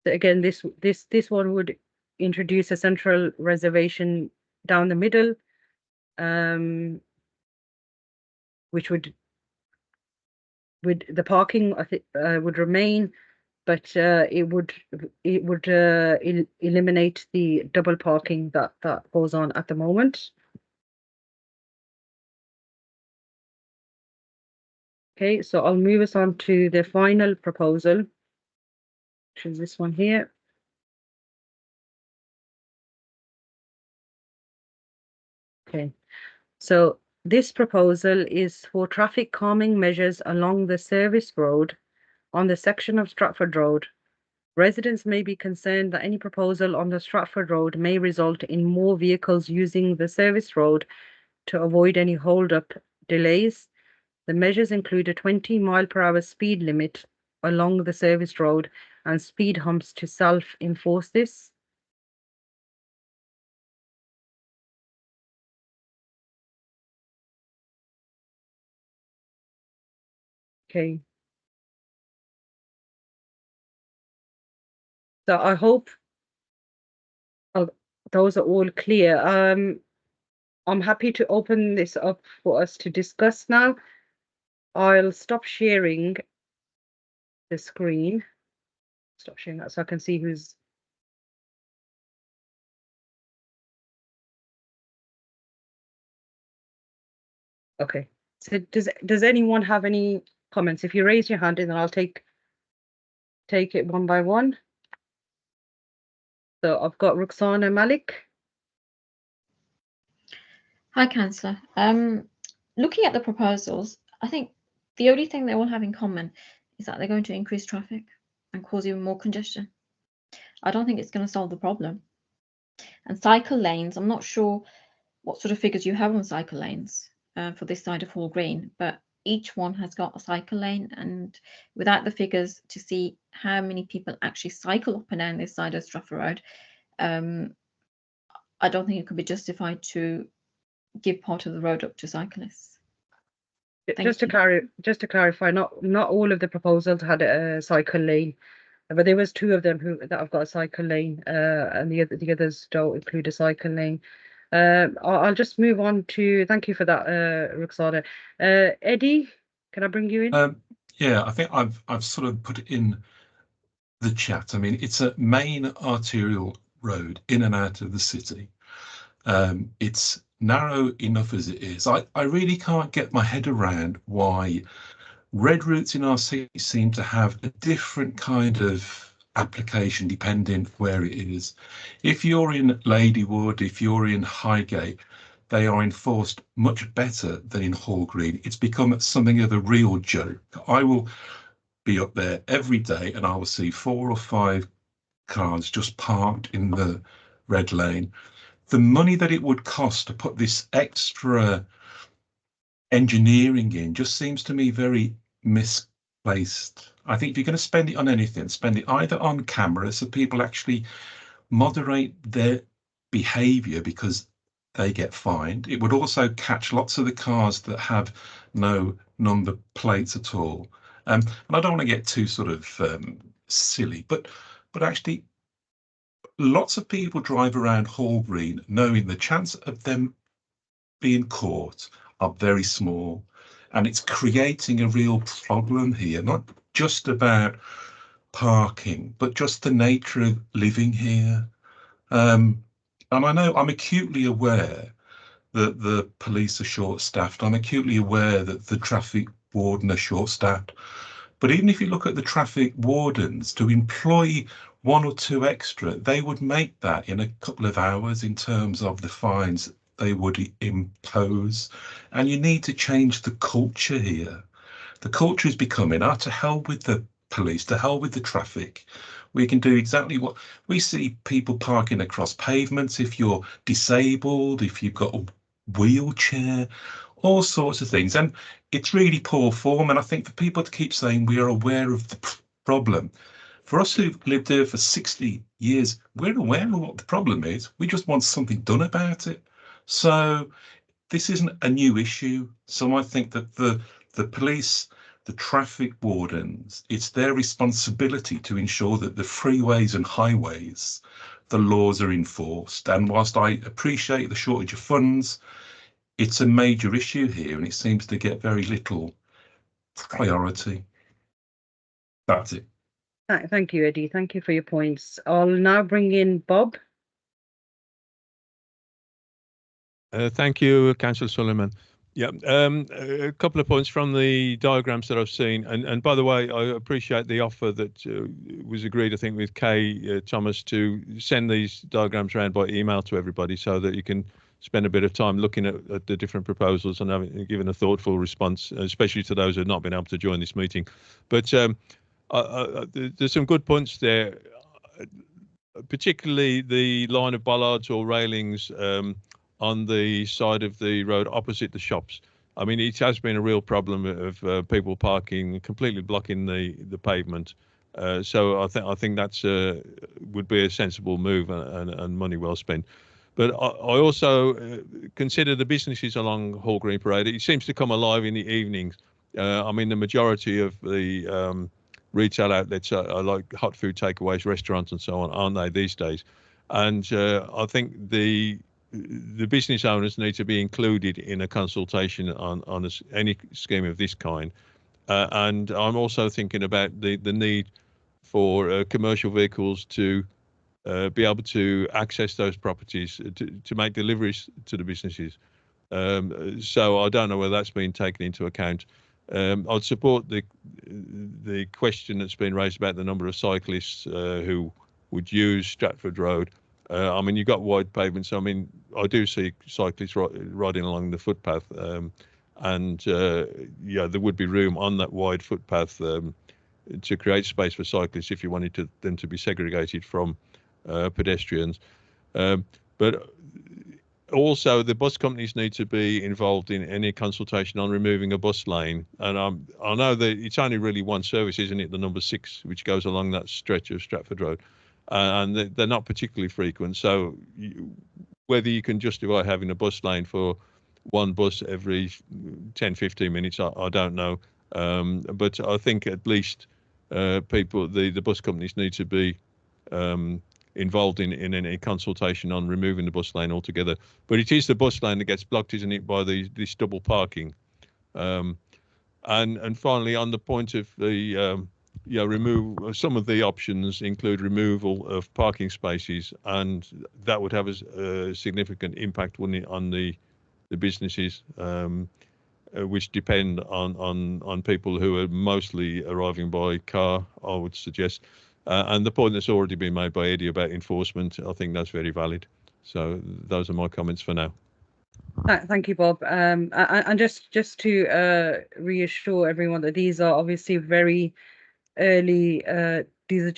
So again, this one would introduce a central reservation down the middle, which would the parking I think would remain, but it would eliminate the double parking that goes on at the moment. Okay, so I'll move us on to the final proposal, which is this one here. Okay, so this proposal is for traffic calming measures along the service road on the section of Stratford Road. Residents may be concerned that any proposal on the Stratford Road may result in more vehicles using the service road to avoid any hold-up delays. The measures include a 20-mile-per-hour speed limit along the service road and speed humps to self-enforce this. Okay. So I hope those are all clear. I'm happy to open this up for us to discuss now. I'll stop sharing the screen. Stop sharing that so I can see who's. Okay. So does anyone have any comments? If you raise your hand, and then I'll take it one by one. So I've got Ruxana Malik. Hi, Councillor. Looking at the proposals, I think the only thing they all have in common is that they're going to increase traffic and cause even more congestion. I don't think it's going to solve the problem. And cycle lanes, I'm not sure what sort of figures you have on cycle lanes for this side of Hall Green, but each one has got a cycle lane, and without the figures to see how many people actually cycle up and down this side of Stratford Road, I don't think it could be justified to give part of the road up to cyclists. Just to clarify, not all of the proposals had a cycle lane, but there was 2 of them that have got a cycle lane, and the others don't include a cycle lane. I'll just move on to. Thank you for that, Ruxana. Eddie, can I bring you in? Yeah, I think I've sort of put it in the chat. I mean, it's a main arterial road in and out of the city. It's narrow enough as it is. I really can't get my head around why red routes in our city seem to have a different kind of application depending where it is. If you're in Ladywood, if you're in Highgate, they are enforced much better than in Hall Green. It's become something of a real joke. I will be up there every day and I will see 4 or 5 cars just parked in the red lane. The money that it would cost to put this extra engineering in just seems to me very misplaced. I think if you're going to spend it on anything, spend it either on cameras so people actually moderate their behavior because they get fined. It would also catch lots of the cars that have no number plates at all. And I don't want to get too sort of silly, but actually lots of people drive around Hall Green knowing the chance of them being caught are very small, and it's creating a real problem here, not just about parking, but just the nature of living here. And I know I'm acutely aware that the police are short-staffed. I'm acutely aware that the traffic warden are short-staffed. But even if you look at the traffic wardens, to employ 1 or 2 extra, they would make that in a couple of hours in terms of the fines they would impose. And you need to change the culture here. The culture is becoming, to hell with the police, to hell with the traffic. We can do exactly what we see, people parking across pavements if you're disabled, if you've got a wheelchair, all sorts of things. And it's really poor form. And I think for people to keep saying we are aware of the problem, for us who've lived here for 60 years, we're aware of what the problem is. We just want something done about it. So this isn't a new issue. So I think that the police, the traffic wardens, it's their responsibility to ensure that the freeways and highways, the laws are enforced. And whilst I appreciate the shortage of funds, it's a major issue here and it seems to get very little priority. That's it. Thank you, Eddie. Thank you for your points. I'll now bring in Bob. Thank you, Councillor Suleiman. Yeah, a couple of points from the diagrams that I've seen. And by the way, I appreciate the offer that was agreed, I think, with Kay Thomas to send these diagrams around by email to everybody so that you can spend a bit of time looking at the different proposals and giving a thoughtful response, especially to those who have not been able to join this meeting. But there's some good points there, particularly the line of bollards or railings on the side of the road opposite the shops. I mean, it has been a real problem of people parking completely blocking the pavement. So I think that's would be a sensible move and money well spent. But I also consider the businesses along Hall Green Parade. It seems to come alive in the evenings. I mean, the majority of the retail outlets are like hot food takeaways, restaurants, and so on, aren't they these days? And I think the business owners need to be included in a consultation on any scheme of this kind. And I'm also thinking about the need for commercial vehicles to be able to access those properties to make deliveries to the businesses. So I don't know whether that's been taken into account. I'd support the question that's been raised about the number of cyclists who would use Stratford Road. I mean, you've got wide pavements. I mean, I do see cyclists riding along the footpath, and yeah, there would be room on that wide footpath to create space for cyclists if you wanted them to be segregated from pedestrians. But also, the bus companies need to be involved in any consultation on removing a bus lane. And I know that it's only really one service, isn't it? The number 6, which goes along that stretch of Stratford Road. And they're not particularly frequent. So whether you can justify having a bus lane for one bus every 10, 15 minutes, I don't know. But I think at least the bus companies need to be involved in any consultation on removing the bus lane altogether. But it is the bus lane that gets blocked, isn't it, by this double parking. And finally, on the point of the remove, some of the options include removal of parking spaces, and that would have a significant impact, wouldn't it, on the businesses, which depend on people who are mostly arriving by car, I would suggest. And the point that's already been made by Eddie about enforcement, I think that's very valid. So those are my comments for now. Thank you, Bob. And just to reassure everyone that these are obviously very early, these are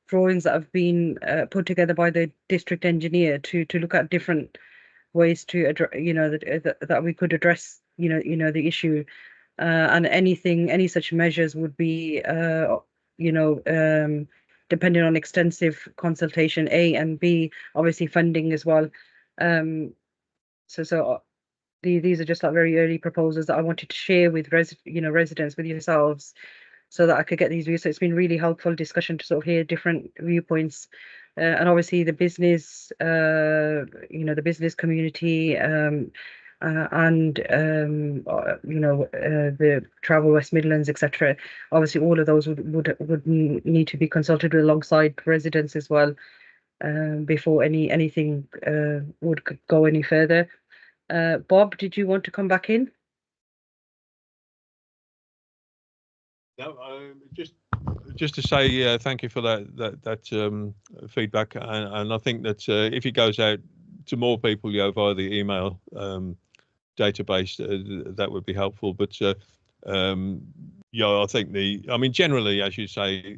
drawings that have been put together by the district engineer to look at different ways to address, that we could address, the issue, and any such measures would be, depending on extensive consultation, A, and B, obviously funding as well. So these are just like very early proposals that I wanted to share with residents, with yourselves, so that I could get these views. So it's been really helpful discussion to sort of hear different viewpoints, and obviously the business, the business community, and the Travel West Midlands, etc. Obviously, all of those would need to be consulted with alongside residents as well, before anything would go any further. Bob, did you want to come back in? No, just to say thank you for that feedback, and I think that if it goes out to more people, via the email database, that would be helpful. But I think generally, as you say,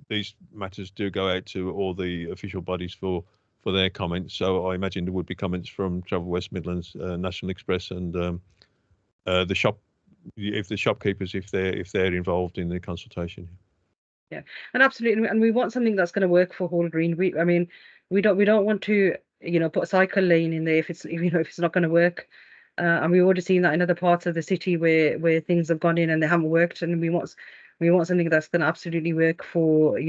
these matters do go out to all the official bodies for their comments. So I imagine there would be comments from Travel West Midlands, National Express, and the shop, if the shopkeepers, if they're involved in the consultation. Yeah, and absolutely, and we want something that's going to work for Hall Green. We don't want to put a cycle lane in there if it's not going to work. And we've already seen that in other parts of the city where things have gone in and they haven't worked, and we want something that's going to absolutely work for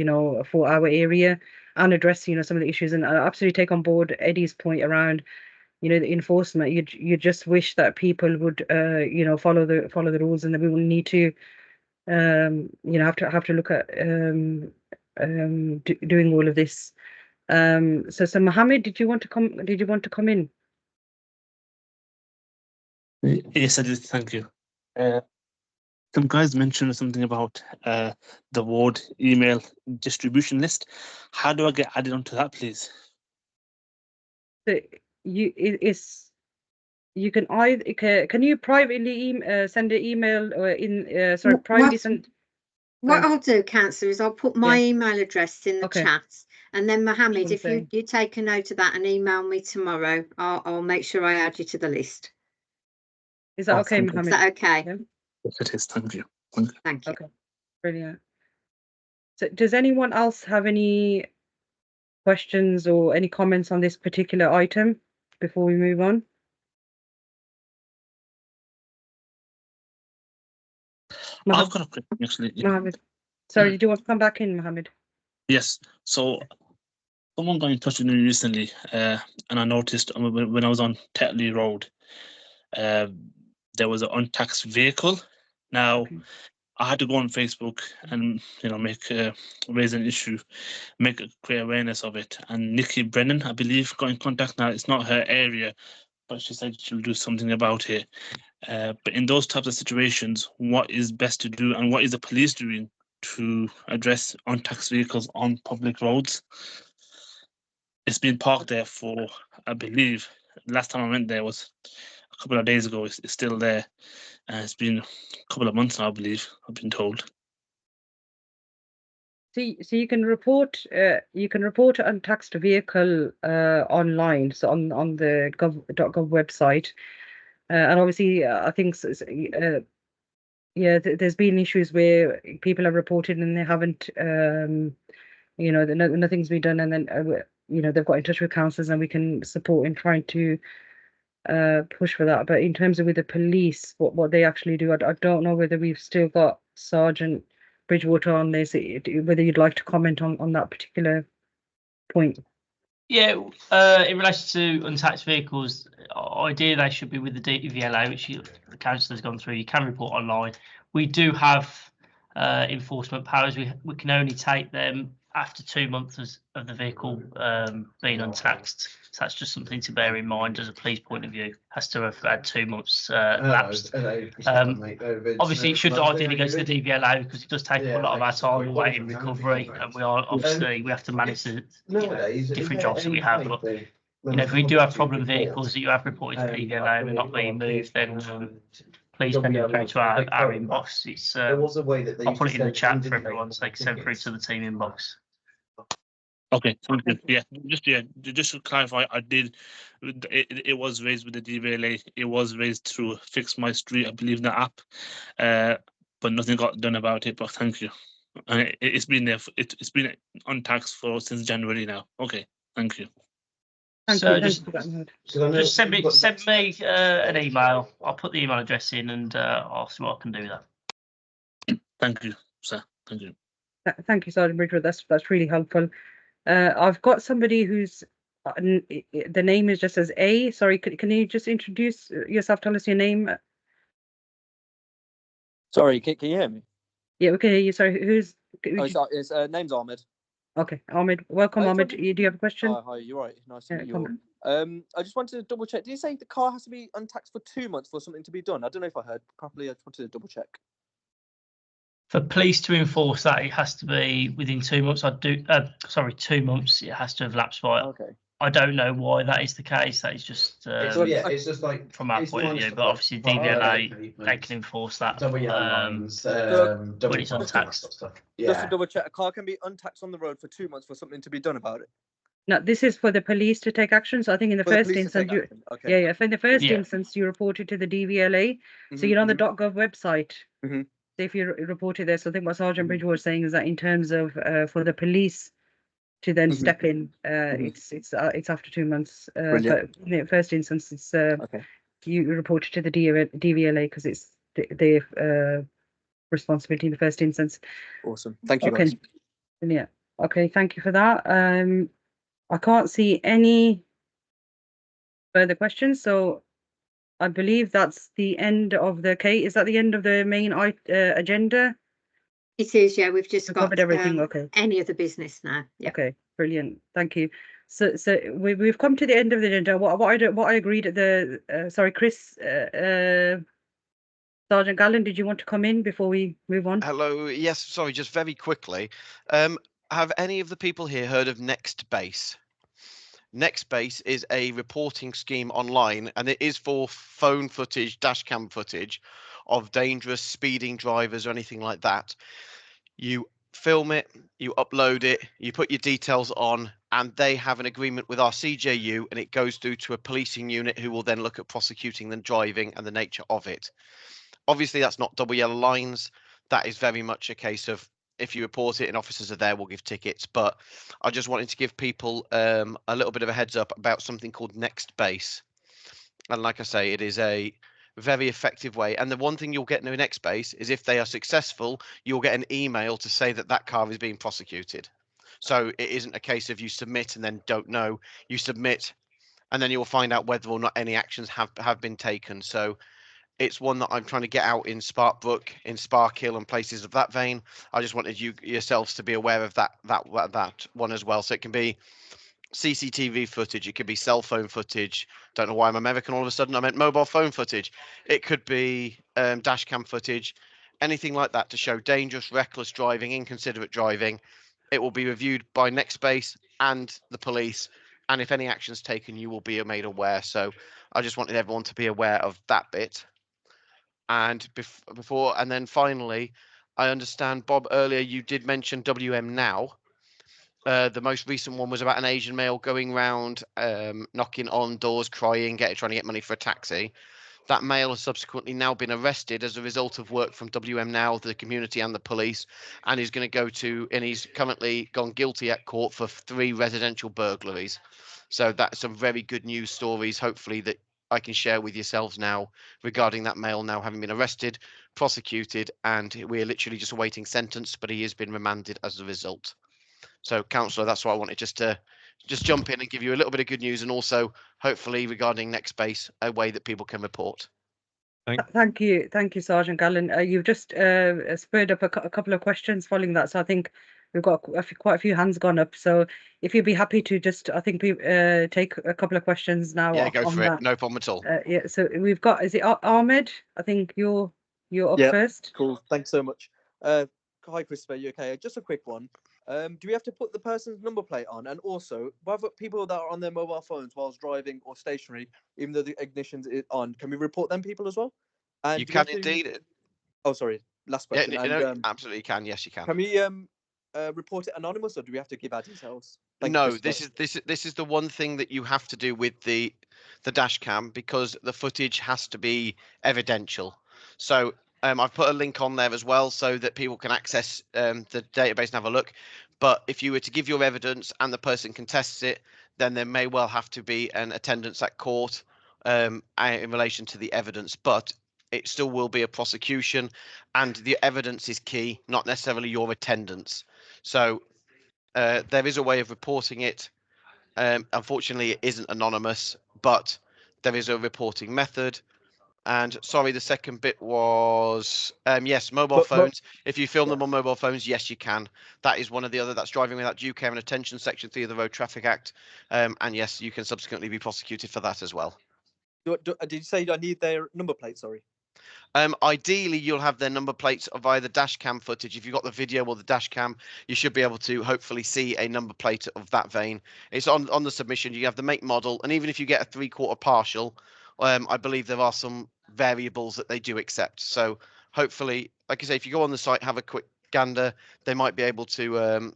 for our area and address some of the issues. And I absolutely take on board Eddie's point around the enforcement. You just wish that people would follow the rules, and that we will need to have to look at doing all of this. So Mohammed, did you want to come in? Yes, I did. Thank you. Some guys mentioned something about the ward email distribution list. How do I get added onto that, please? So you can either can you privately send an email or in privately send. What I'll do, Councillor, is I'll put my email address in the chat, and then Mohammed, if you take a note of that and email me tomorrow, I'll make sure I add you to the list. Is that Oh, okay, thank you. Is Mohammed? that okay? Yeah. Yes, it is. Thank you. Thank you. Okay, brilliant. So does anyone else have any questions or any comments on this particular item before we move on? I've got a question actually. Mohammed. Sorry, did you want to come back in, Mohammed? Yes. So someone got in touch with me recently, and I noticed when I was on Tetley Road, there was an untaxed vehicle. Now, Okay. I had to go on Facebook and raise an issue, create awareness of it. And Nikki Brennan, I believe, got in contact. Now it's not her area, but she said she'll do something about it. But in those types of situations, what is best to do, and what is the police doing to address untaxed vehicles on public roads? It's been parked there for, I believe, last time I went there was a couple of days ago. It's still there. It's been a couple of months now, I believe, I've been told. So you can report an untaxed vehicle online, so on the gov.gov website, and obviously I think there's been issues where people have reported and they haven't, nothing's been done, and then they've got in touch with councillors and we can support in trying to push for that. But in terms of with the police, what they actually do, I don't know whether we've still got Sergeant Bridgewater on this, whether you'd like to comment on that particular point. Yeah, in relation to untaxed vehicles, ideally they should be with the DVLA, which the council has gone through. You can report online. We do have enforcement powers. We can only take them after 2 months of the vehicle being untaxed. So that's just something to bear in mind as a police point of view. Has to have had 2 months lapsed. Obviously, it should ideally go to the DVLA because it does take up a lot of our time away in recovery, and we have to manage the different jobs that we have. But if we do have problem vehicles that you have reported to DVLA and they're not being moved, then please send them through to our inbox. It's I'll put it in the chat for everyone so they can send through to the team inbox. Okay, thank you. Just to clarify, I did. It was raised with the DVLA. It was raised through Fix My Street, I believe, the app, but nothing got done about it. But thank you. And it's been there. It's been untaxed since January now. Okay, thank you. So just send me an email. I'll put the email address in and I'll see what I can do with that. Thank you, sir. Thank you. Thank you, Sergeant Bridgewater. That's really helpful. I've got somebody who's the name is just as A. Sorry, can you just introduce yourself? Tell us your name. Sorry, can you hear me? Yeah, we can hear you. Sorry, who's? His name's Ahmed. Okay, Ahmed. Welcome, Ahmed. Do you have a question? Hi, you're right. Nice to meet you all. I just wanted to double check. Did you say the car has to be untaxed for 2 months for something to be done? I don't know if I heard properly. I just wanted to double check. For police to enforce that, it has to be within 2 months. 2 months. It has to have lapsed by. Okay. I don't know why that is the case. That is just it's just like from our point of view. But obviously, DVLA they can enforce that when it's untaxed. Just to double check, a car can be untaxed on the road for 2 months for something to be done about it. No, this is for the police to take action. So I think in the first instance, if in the first instance you report it to the DVLA, so you're on the .gov website. So if you report it there, so I think what Sergeant Bridgewater was saying is that in terms of for the police to then step in, it's after 2 months. But in the first instance, it's you report it to the DVLA because it's their responsibility in the first instance. Awesome, thank you. Guys. Yeah. Okay, thank you for that. I can't see any further questions, so I believe that's the end of the case. Is that the end of the main agenda? It is, yeah. We've just covered everything. Okay. Any other business now? Yeah. Okay, brilliant. Thank you. So we've come to the end of the agenda. What I agreed at the sorry, Chris, Sergeant Gallen, did you want to come in before we move on? Hello. Yes. Sorry. Just very quickly. Have any of the people here heard of Nextbase? Nextbase is a reporting scheme online, and it is for phone footage, dashcam footage of dangerous speeding drivers or anything like that. You film it, you upload it, you put your details on, and they have an agreement with our CJU, and it goes through to a policing unit who will then look at prosecuting the driving and the nature of it. Obviously, that's not double yellow lines. That is very much a case of if you report it and officers are there, we'll give tickets. But I just wanted to give people a little bit of a heads up about something called Next Base. And like I say, it is a very effective way. And the one thing you'll get in the Next Base is if they are successful, you'll get an email to say that that car is being prosecuted. So it isn't a case of you submit and then don't know. You submit and then you'll find out whether or not any actions have been taken. So it's one that I'm trying to get out in Sparkbrook, in Sparkhill, and places of that vein. I just wanted you yourselves to be aware of that one as well. So it can be CCTV footage, it could be cell phone footage. Don't know why I'm American all of a sudden. I meant mobile phone footage. It could be dash cam footage, anything like that to show dangerous, reckless driving, inconsiderate driving. It will be reviewed by Nextbase and the police, and if any action's taken, you will be made aware. So I just wanted everyone to be aware of that bit. And before, and then finally, I understand, Bob, earlier you did mention WM Now. The most recent one was about an Asian male going round, knocking on doors, crying, trying to get money for a taxi. That male has subsequently now been arrested as a result of work from WM Now, the community and the police, and he's going to go to, and he's currently gone guilty at court for 3 residential burglaries. So that's some very good news stories, hopefully, that I can share with yourselves now regarding that male now having been arrested, prosecuted, and we're literally just awaiting sentence, but he has been remanded as a result. So, Councillor, that's why I wanted just to jump in and give you a little bit of good news, and also hopefully regarding Next Base, a way that people can report. Thank you, Sergeant Gallen. You've just spurred up a couple of questions following that, so I think we've got quite a few hands gone up. So if you'd be happy to just, I think we take a couple of questions now. Yeah, go for it. That. No problem at all. Yeah, so we've got, is it Ahmed? I think you're up first. Cool. Thanks so much. Hi, Christopher. You okay? Just a quick one. Do we have to put the person's number plate on? And also, whether people that are on their mobile phones whilst driving or stationary, even though the ignition's on, can we report them people as well? And you can indeed. Oh, sorry. Last question. Yeah, and, absolutely can. Yes, you can. Can we report it anonymous, or do we have to give our details? No, this is the one thing that you have to do with the dash cam, because the footage has to be evidential. So I've put a link on there as well so that people can access the database and have a look. But if you were to give your evidence and the person contests it, then there may well have to be an attendance at court in relation to the evidence. But it still will be a prosecution, and the evidence is key, not necessarily your attendance. So there is a way of reporting it. Unfortunately, it isn't anonymous, but there is a reporting method. And sorry, the second bit was yes, mobile phones. If you film them on mobile phones, yes, you can. That is one of the other. That's driving without due care and attention, Section 3 of the Road Traffic Act. And yes, you can subsequently be prosecuted for that as well. Did you say I need their number plate? Sorry. Ideally, you'll have their number plates via the dash cam footage. If you've got the video or the dash cam, you should be able to hopefully see a number plate of that vein. It's on the submission. You have the make, model, and even if you get a 3/4 partial, I believe there are some variables that they do accept. So hopefully, like I say, if you go on the site, have a quick gander, they might be able to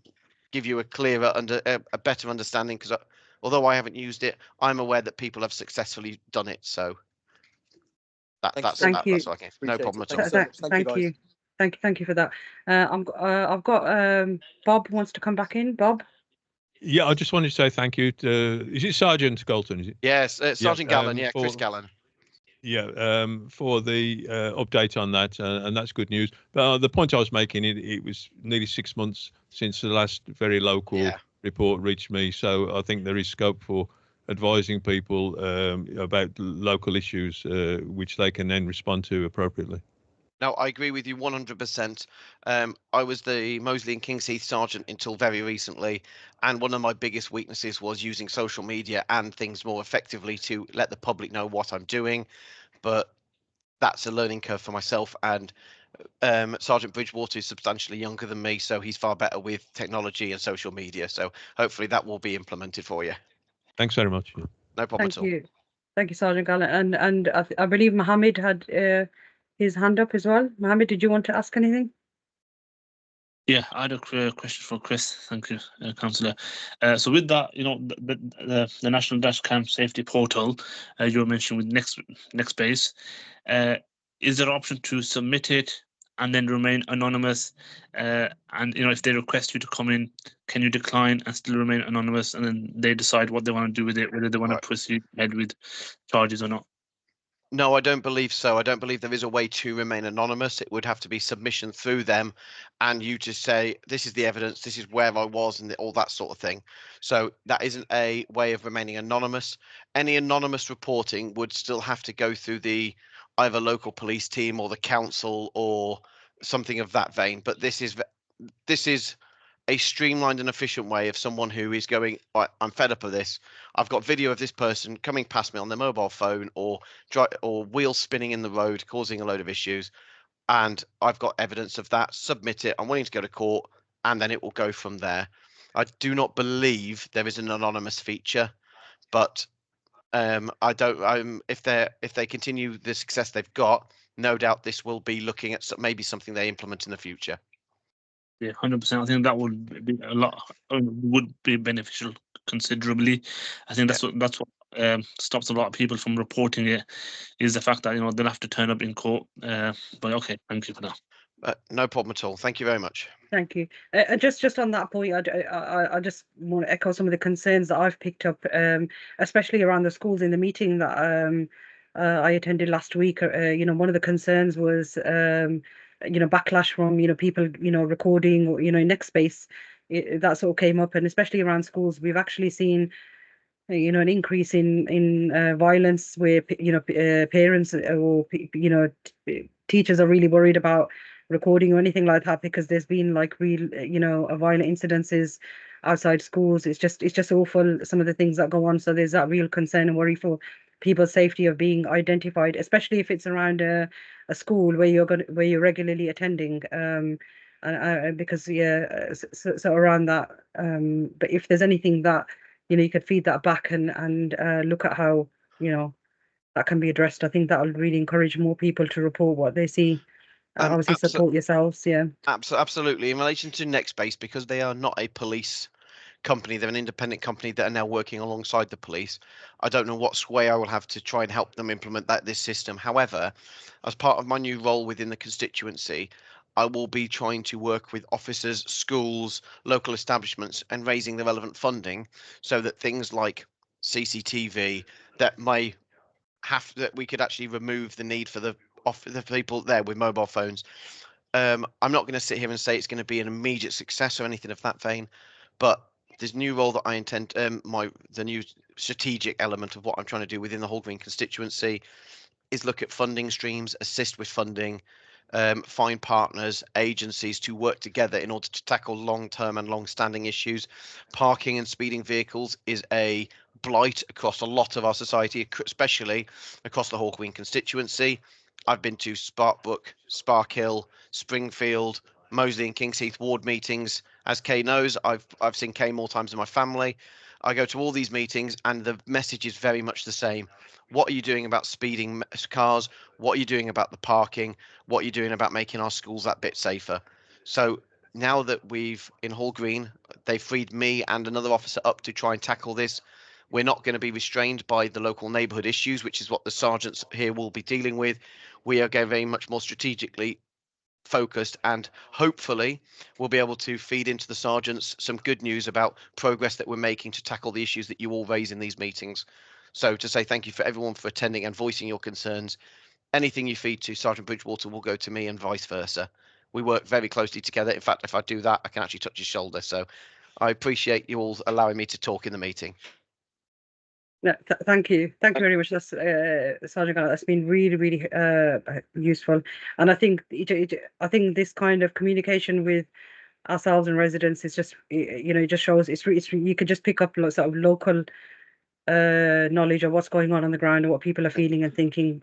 give you a clearer a better understanding. Because although I haven't used it, I'm aware that people have successfully done it. So. That's okay. No problem at all. Thank you for that. I've got Bob wants to come back in. Bob. Yeah, I just wanted to say thank you to. Is it Sergeant Galton? Is it? Yes, Sergeant Gallen. Yeah, Chris Gallen. Yeah, for the update on that, and that's good news. But the point I was making, it was nearly 6 months since the last very local report reached me, so I think there is scope for advising people about local issues, which they can then respond to appropriately. No, I agree with you 100%. I was the Moseley and Kings Heath sergeant until very recently, and one of my biggest weaknesses was using social media and things more effectively to let the public know what I'm doing. But that's a learning curve for myself, and Sergeant Bridgewater is substantially younger than me, so he's far better with technology and social media. So hopefully that will be implemented for you. Thanks very much. No problem at all. Thank you, Sergeant Gallen. And I believe Mohammed had his hand up as well. Mohammed, did you want to ask anything? Yeah, I had a question for Chris. Thank you, Councillor. So with that, the National Dashcam Safety Portal, you were mentioning with Nextbase, is there an option to submit it and then remain anonymous? And if they request you to come in, can you decline and still remain anonymous? And then they decide what they want to do with it, whether they want to proceed ahead with charges or not. No, I don't believe so. I don't believe there is a way to remain anonymous. It would have to be submission through them and you to say, this is the evidence, this is where I was, and all that sort of thing. So that isn't a way of remaining anonymous. Any anonymous reporting would still have to go through the either local police team or the council or something of that vein. But this is a streamlined and efficient way of someone who is going, right, I'm fed up of this. I've got video of this person coming past me on their mobile phone or wheels spinning in the road, causing a load of issues. And I've got evidence of that. Submit it. I'm willing to go to court, and then it will go from there. I do not believe there is an anonymous feature, but I don't. If they continue the success they've got, no doubt this will be looking at maybe something they implement in the future. Yeah, 100%. I think that would be would be beneficial considerably. I think that's what stops a lot of people from reporting it, is the fact that they'll have to turn up in court. But okay, thank you for that. No problem at all. Thank you very much. Thank you. Just on that point, I just want to echo some of the concerns that I've picked up, especially around the schools. In the meeting that I attended last week, one of the concerns was backlash from people recording or in Nextbase. That sort of came up, and especially around schools, we've actually seen an increase in violence where parents or teachers are really worried about recording or anything like that, because there's been like real violent incidences outside schools. It's just awful, some of the things that go on. So there's that real concern and worry for people's safety of being identified, especially if it's around a school where you're regularly attending. Because so around that. But if there's anything that you could feed that back and look at how that can be addressed, I think that will really encourage more people to report what they see. Obviously, support yourselves. Yeah. Absolutely. In relation to Nextbase, because they are not a police company, they're an independent company that are now working alongside the police. I don't know what sway I will have to try and help them implement this system. However, as part of my new role within the constituency, I will be trying to work with officers, schools, local establishments, and raising the relevant funding so that things like CCTV that we could actually remove the need for the people there with mobile phones. I'm not going to sit here and say it's going to be an immediate success or anything of that vein, but this new role that I intend, the new strategic element of what I'm trying to do within the Hall Green constituency is look at funding streams, assist with funding, find partners, agencies to work together in order to tackle long-term and long-standing issues. Parking and speeding vehicles is a blight across a lot of our society, especially across the Hall Green constituency. I've been to Sparkbrook, Sparkhill, Springfield, Moseley and Kings Heath ward meetings. As Kay knows, I've seen Kay more times than my family. I go to all these meetings and the message is very much the same. What are you doing about speeding cars? What are you doing about the parking? What are you doing about making our schools that bit safer? So now that in Hall Green, they freed me and another officer up to try and tackle this. We're not going to be restrained by the local neighbourhood issues, which is what the sergeants here will be dealing with. We are going very much more strategically focused, and hopefully we'll be able to feed into the sergeants some good news about progress that we're making to tackle the issues that you all raise in these meetings. So to say thank you for everyone for attending and voicing your concerns. Anything you feed to Sergeant Bridgewater will go to me and vice versa. We work very closely together. In fact, if I do that, I can actually touch his shoulder. So I appreciate you all allowing me to talk in the meeting. No, thank you very much. That's Sergeant Gallagher. That's been really useful, and I think this kind of communication with ourselves and residents is just it just shows it's you could just pick up sort of local knowledge of what's going on the ground and what people are feeling and thinking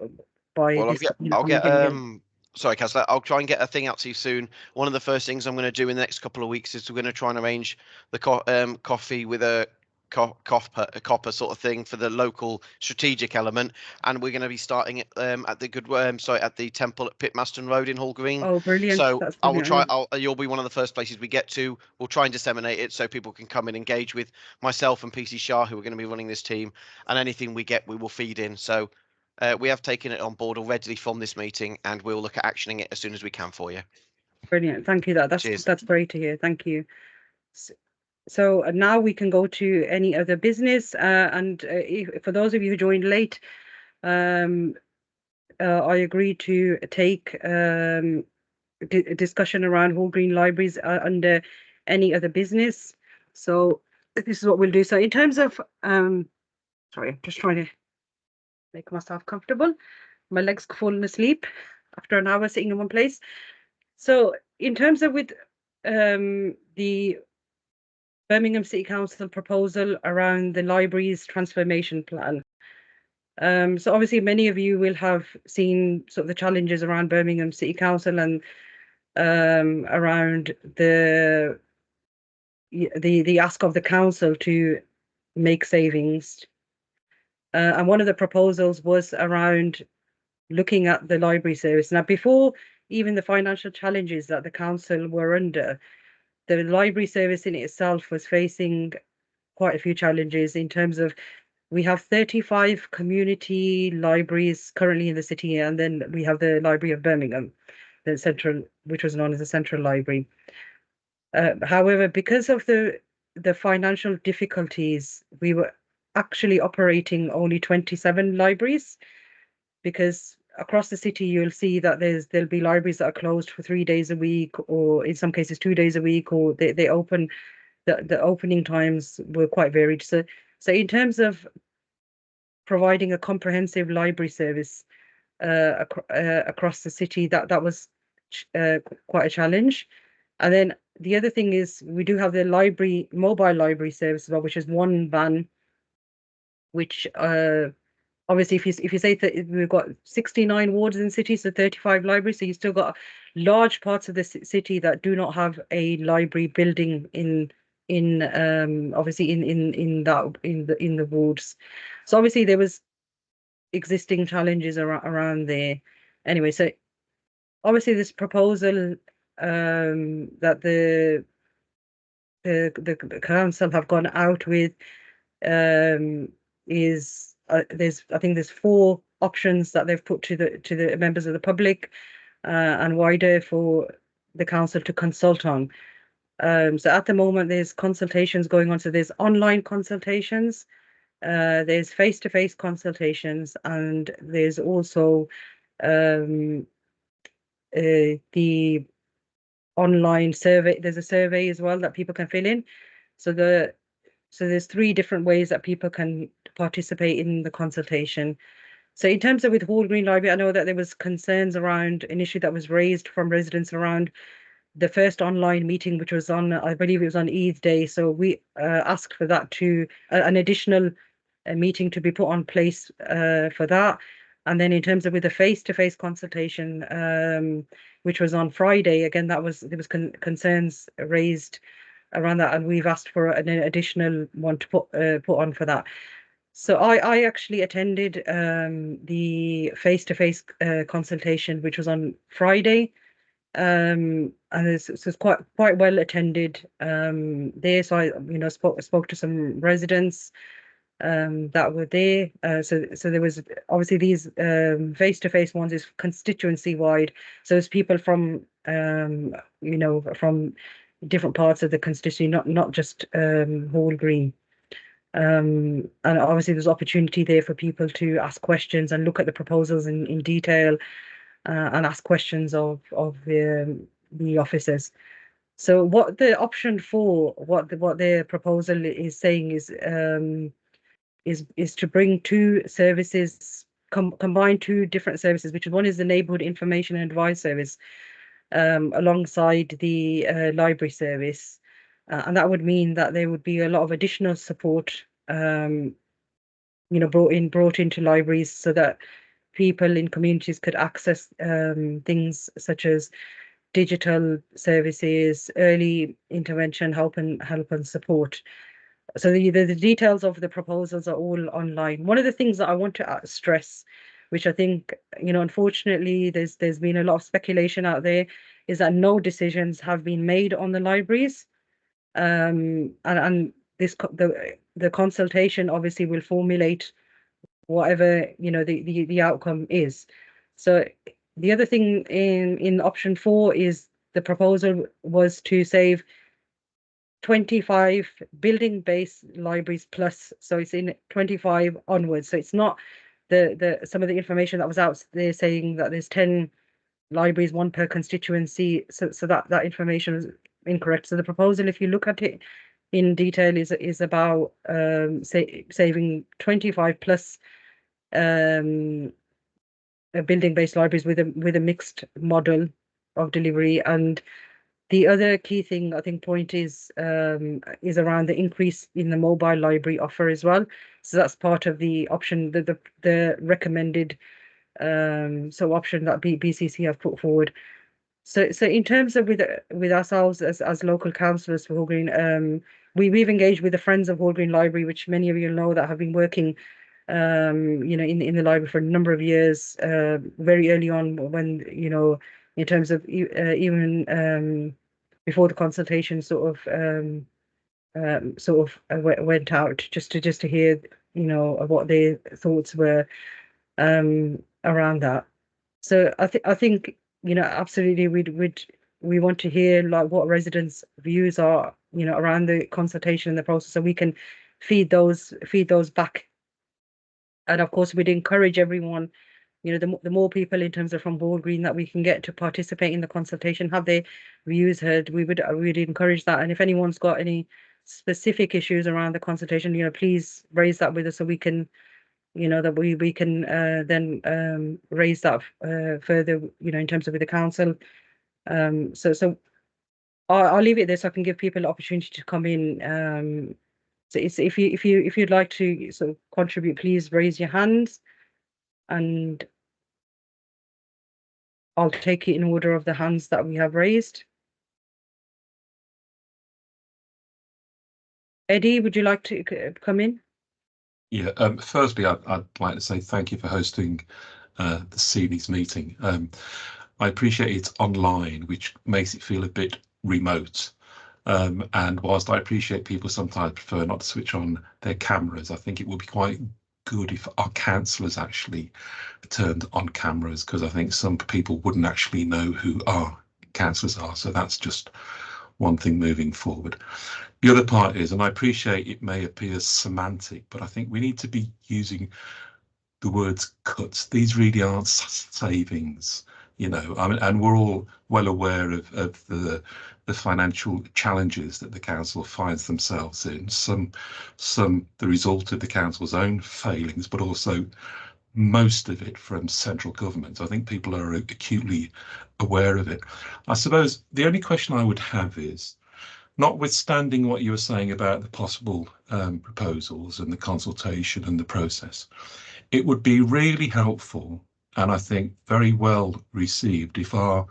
by Well, this. Sorry, Councillor, I'll try and get a thing out to you soon. One of the first things I'm going to do in the next couple of weeks is we're going to try and arrange the coffee with a copper sort of thing for the local strategic element, and we're going to be starting it at the temple at Pitmaston Road in Hall Green. Oh, brilliant. So That's I will brilliant. try. You'll be one of the first places we get to. We'll try and disseminate it so people can come and engage with myself and PC Shah, who are going to be running this team, and anything we get, we will feed in. So we have taken it on board already from this meeting, and we'll look at actioning it as soon as we can for you. Brilliant. Thank you. Cheers. That's great to hear. Thank you. So now we can go to any other business. For those of you who joined late, I agreed to take discussion around Hall Green Libraries under any other business. So this is what we'll do. So in terms of, sorry, I'm just trying to make myself comfortable. My legs fallen asleep after an hour sitting in one place. So in terms of with the Birmingham City Council proposal around the library's transformation plan. So obviously many of you will have seen sort of the challenges around Birmingham City Council and around the ask of the council to make savings. And one of the proposals was around looking at the library service. Now, before even the financial challenges that the council were under, the library service in itself was facing quite a few challenges in terms of we have 35 community libraries currently in the city, and then we have the Library of Birmingham, the central, which was known as the Central Library. However, because of the financial difficulties, we were actually operating only 27 libraries, because across the city you'll see that there'll be libraries that are closed for 3 days a week, or in some cases 2 days a week, or they open. The opening times were quite varied. So in terms of providing a comprehensive library service across the city, that was quite a challenge. And then the other thing is we do have the mobile library service as well, which is one van, which obviously if you say that we've got 69 wards in the city, so 35 libraries, so you still got large parts of the city that do not have a library building obviously in the wards. So obviously there was existing challenges around there. Anyway, so obviously this proposal that the council have gone out with is I think there's 4 options that they've put to the members of the public and wider for the council to consult on. So at the moment there's consultations going on. So there's online consultations, there's face-to-face consultations, and there's also the online survey. There's a survey as well that people can fill in. So there's 3 different ways that people can participate in the consultation. So in terms of with Hall Green Library, I know that there was concerns around an issue that was raised from residents around the first online meeting, which was on, I believe it was on Eid Day. So we asked for that to an additional meeting to be put on place for that. And then in terms of with the face-to-face consultation, which was on Friday, again, there was concerns raised around that, and we've asked for an additional one to put on for that. So I actually attended the face-to-face consultation, which was on Friday, and it was quite well attended there. So I spoke to some residents that were there. So there was obviously these face-to-face ones is constituency wide. So it's people from from different parts of the constituency, not just Hall Green. And obviously there's opportunity there for people to ask questions and look at the proposals in detail and ask questions of the officers. So what the option for what their proposal is saying is to bring 2 services, combine 2 different services, which one is the Neighbourhood Information and Advice Service alongside the library service. And that would mean that there would be a lot of additional support, brought into libraries so that people in communities could access things such as digital services, early intervention, help and support. So the details of the proposals are all online. One of the things that I want to stress, which I think, unfortunately, there's been a lot of speculation out there, is that no decisions have been made on the libraries. And this the consultation obviously will formulate whatever the outcome is. So the other thing in option 4 is the proposal was to save 25 building-based libraries plus, so it's in 25 onwards. So it's not the some of the information that was out there saying that there's 10 libraries, 1 per constituency. So that information is incorrect. So the proposal, if you look at it in detail, is about saving 25 plus building-based libraries with a mixed model of delivery. And the other key thing, I think, point is around the increase in the mobile library offer as well. So that's part of the option, the recommended option that BCC have put forward. So in terms of with ourselves as local councillors for Hall Green, we've engaged with the Friends of Hall Green Library, which many of you know that have been working in the library for a number of years, very early on when, in terms of even before the consultation went out, just to hear, what their thoughts were around that. So I think, absolutely we want to hear like what residents' views are, around the consultation and the process, so we can feed those back. And of course, we'd encourage everyone, the more people in terms of from Hall Green that we can get to participate in the consultation, have their views heard, we'd encourage that. And if anyone's got any specific issues around the consultation, please raise that with us, so we can, that we can then raise that further, in terms of with the council. So I'll leave it there so I can give people an opportunity to come in. So it's, if you'd like to sort of contribute, please raise your hands, and I'll take it in order of the hands that we have raised. Eddie, would you like to come in? Yeah, firstly, I'd like to say thank you for hosting this evening's meeting. I appreciate it's online, which makes it feel a bit remote. And whilst I appreciate people sometimes prefer not to switch on their cameras, I think it would be quite good if our councillors actually turned on cameras, because I think some people wouldn't actually know who our councillors are. So that's just one thing moving forward. The other part is, and I appreciate it may appear semantic, but I think we need to be using the words cuts. These really aren't savings, I mean, and we're all well aware of the financial challenges that the council finds themselves in, some the result of the council's own failings, but also most of it from central government. I think people are acutely aware of it. I suppose the only question I would have is, notwithstanding what you were saying about the possible proposals and the consultation and the process, it would be really helpful, and I think very well received, if our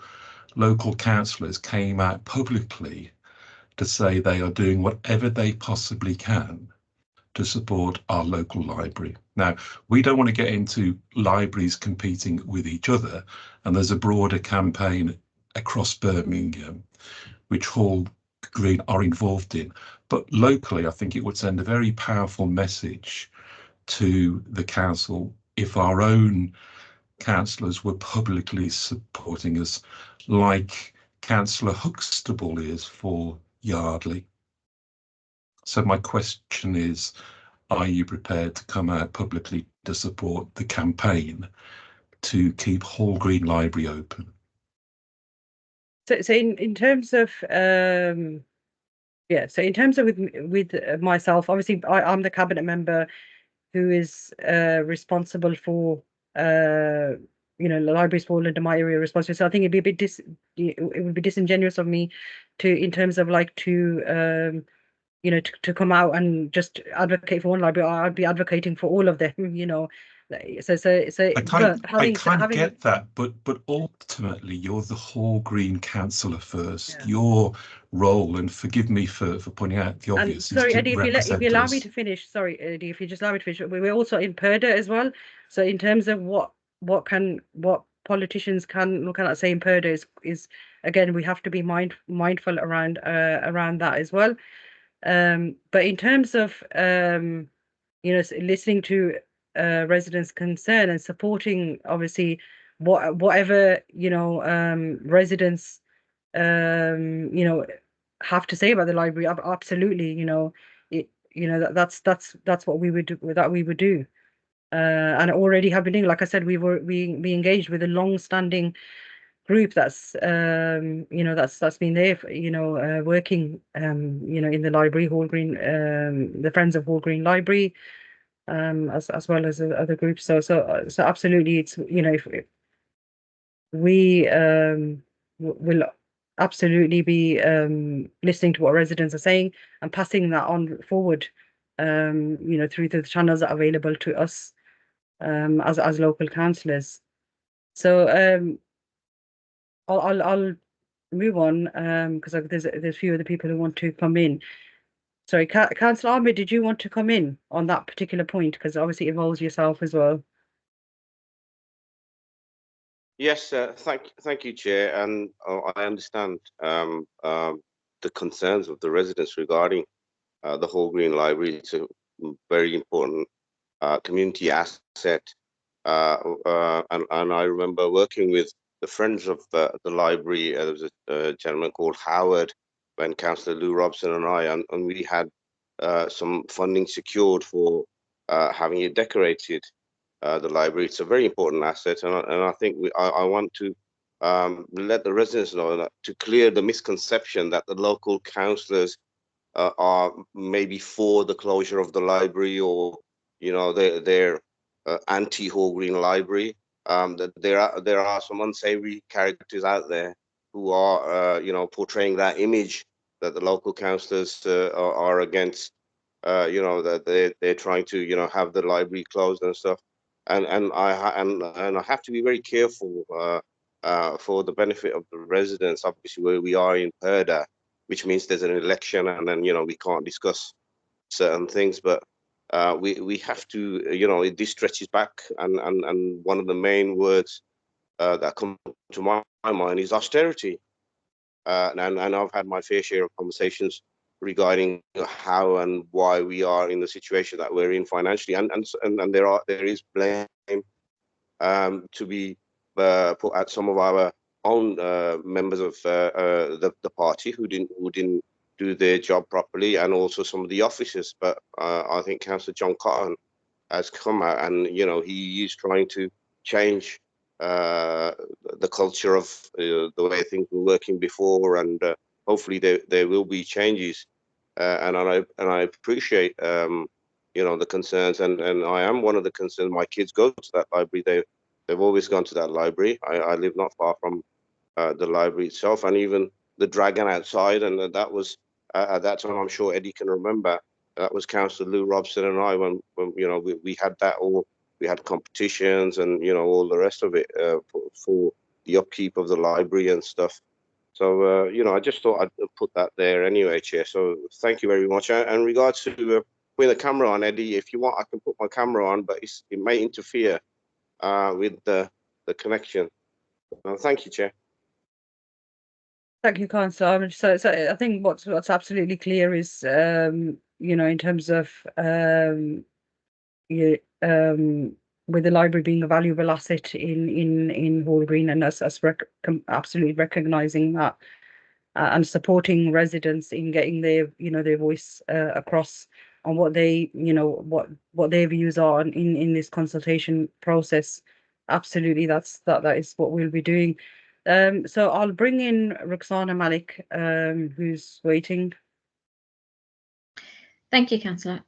local councillors came out publicly to say they are doing whatever they possibly can to support our local library. Now, we don't want to get into libraries competing with each other, and there's a broader campaign across Birmingham which Hall Green are involved in. But locally, I think it would send a very powerful message to the council if our own councillors were publicly supporting us, like Councillor Huxtable is for Yardley. So my question is, are you prepared to come out publicly to support the campaign to keep Hall Green Library open? So in terms of so in terms of with myself, obviously I'm the cabinet member who is responsible for libraries fall under my area of responsibility. So I think it'd be a bit it would be disingenuous of me in terms of like to come out and just advocate for one library. I'd be advocating for all of them, I kind but having get that, but ultimately you're the Hall Green councillor first. Yeah. Your role, and forgive me for pointing out the obvious, is sorry, to Eddie, if represent you allow me us. to finish, sorry, Eddie, if you just allow me to finish, we're also in PERDA as well. So in terms of what politicians can look at, say in PERDA is again, we have to be mindful around that as well. But in terms of listening to residents' concern and supporting, obviously, whatever residents have to say about the library, absolutely, that's what we would do. And already have been doing, like I said, we engaged with a long-standing group that's that's been there for, working in the library, Hall Green, the Friends of Hall Green Library, as well as other groups. So absolutely, it's if we will absolutely be listening to what residents are saying and passing that on forward, through the channels that are available to us as local councillors. So I'll move on because there's a few other people who want to come in. Sorry, Councillor Ahmed, did you want to come in on that particular point? Because obviously it involves yourself as well. Yes, thank you, Chair, and I understand the concerns of the residents regarding the Hall Green Library. It's a very important community asset, and I remember working with the Friends of the Library. There was a gentleman called Howard, when Councillor Lou Robson and I, and we had some funding secured for having it decorated. The library. It's a very important asset, and I think I want to let the residents know that, to clear the misconception that the local councillors are maybe for the closure of the library, or they're anti Hall Green Library. That there are some unsavory characters out there who are portraying that image that the local councillors are against. That they're trying to have the library closed and stuff. And I have to be very careful for the benefit of the residents. Obviously, where we are in PERDA, which means there's an election, and then we can't discuss certain things. But we have to, this stretches back, and one of the main words that come to my mind is austerity. And I've had my fair share of conversations regarding how and why we are in the situation that we're in financially, and there is blame to be put at some of our own members of the party who didn't do their job properly, and also some of the officers. But I think Councillor John Cotton has come out, and he is trying to change the culture of the way things were working before, and hopefully there will be changes. And I appreciate the concerns, and I am one of the concerns. My kids go to that library. They've always gone to that library. I live not far from the library itself, and even the dragon outside. And that was at that time, I'm sure Eddie can remember. That was Councillor Lou Robson and I when we had that all. We had competitions and all the rest of it for the upkeep of the library and stuff. So I just thought I'd put that there anyway, Chair. So thank you very much. And in regards to putting the camera on, Eddie, if you want, I can put my camera on, but it may interfere with the connection. Thank you, Chair. Thank you, Councillor. So I think what's absolutely clear is in terms of with the library being a valuable asset in Hall Green, and us absolutely recognising that and supporting residents in getting their voice across on what they what their views are in this consultation process. Absolutely, that is what we'll be doing. So I'll bring in Roxana Malik, who's waiting. Thank you, Councillor.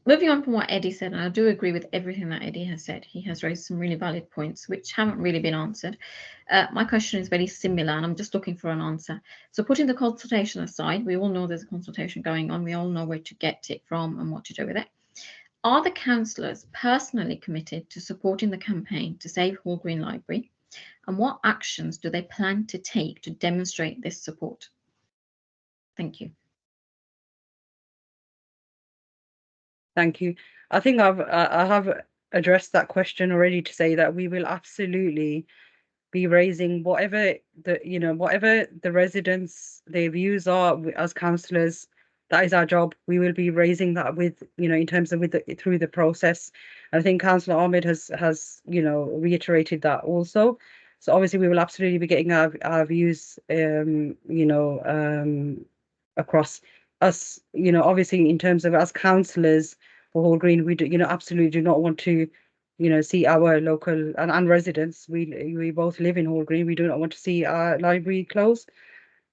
Moving on from what Eddie said, and I do agree with everything that Eddie has said. He has raised some really valid points which haven't really been answered. My question is very similar, and I'm just looking for an answer. So putting the consultation aside, we all know there's a consultation going on. We all know where to get it from and what to do with it. Are the councillors personally committed to supporting the campaign to save Hall Green Library? And what actions do they plan to take to demonstrate this support? Thank you. Thank you. I think I have addressed that question already to say that we will absolutely be raising whatever the residents, their views are as councillors. That is our job. We will be raising that with, in terms of through the process. I think Councillor Ahmed has reiterated that also. So obviously we will absolutely be getting our views, across us, obviously in terms of as councillors for Hall Green, we do, absolutely do not want to, see our local and residents. We both live in Hall Green. We do not want to see our library close.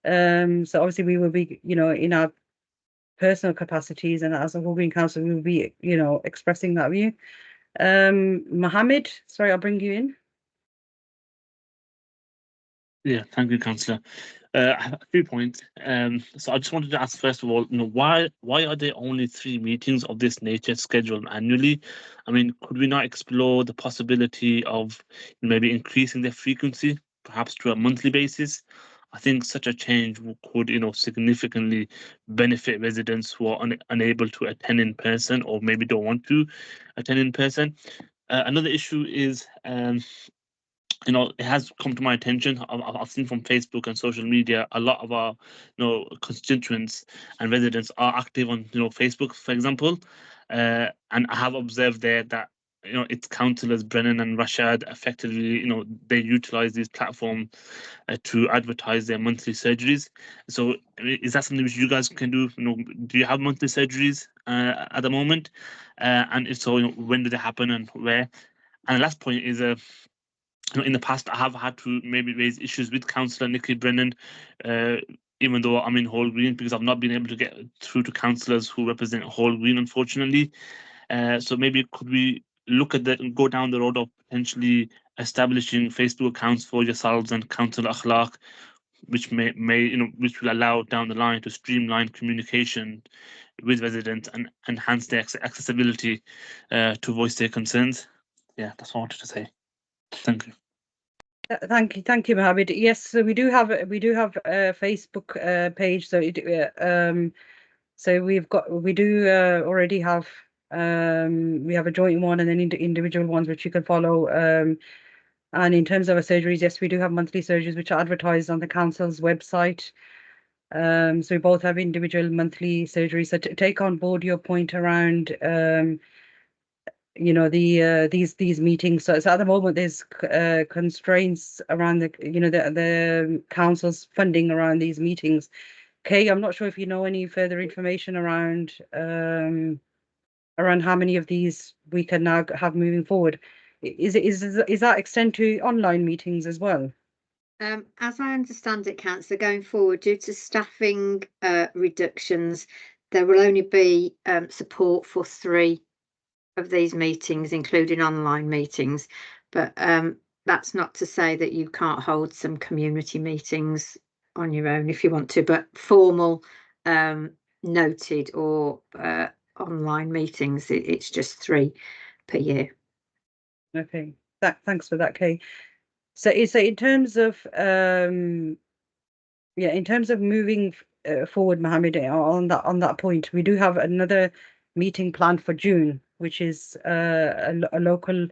So obviously we will be, in our personal capacities and as a Hall Green council, we will be, expressing that view. Mohammed, sorry, I'll bring you in. Yeah, thank you, Councillor. I have a few points. So I just wanted to ask, first of all, why are there only 3 meetings of this nature scheduled annually? I mean, could we not explore the possibility of maybe increasing their frequency, perhaps to a monthly basis? I think such a change could, significantly benefit residents who are unable to attend in person, or maybe don't want to attend in person. Another issue is, it has come to my attention. I've seen from Facebook and social media, a lot of our, constituents and residents are active on, Facebook, for example. And I have observed there that, its councillors, Brennan and Rashad, effectively, they utilize these platforms to advertise their monthly surgeries. So is that something which you guys can do? Do you have monthly surgeries at the moment? And if so, when do they happen and where? And the last point is, in the past, I have had to maybe raise issues with Councillor Nicky Brennan, even though I'm in Hall Green, because I've not been able to get through to councillors who represent Hall Green, unfortunately. So maybe could we look at that and go down the road of potentially establishing Facebook accounts for yourselves and Councillor Akhlaq, which may which will allow down the line to streamline communication with residents and enhance their accessibility to voice their concerns. Yeah, that's what I wanted to say. Thank you. Thank you, Mohammed. Yes, so we do have a Facebook page. So so we do already have we have a joint one and then individual ones which you can follow. And in terms of our surgeries, yes, we do have monthly surgeries which are advertised on the council's website. So we both have individual monthly surgeries. So to take on board your point around these meetings. So at the moment there's constraints around the council's funding around these meetings. Kay, I'm not sure if you know any further information around how many of these we can now have moving forward. Is that extend to online meetings as well? As I understand it, Councillor, going forward, due to staffing reductions, there will only be support for 3 of these meetings, including online meetings. But that's not to say that you can't hold some community meetings on your own if you want to, but formal, noted or online meetings, it's just 3 per year. Okay, thanks for that, Kay. So in terms of moving forward, Mohammed, on that point, we do have another meeting planned for June, which is a local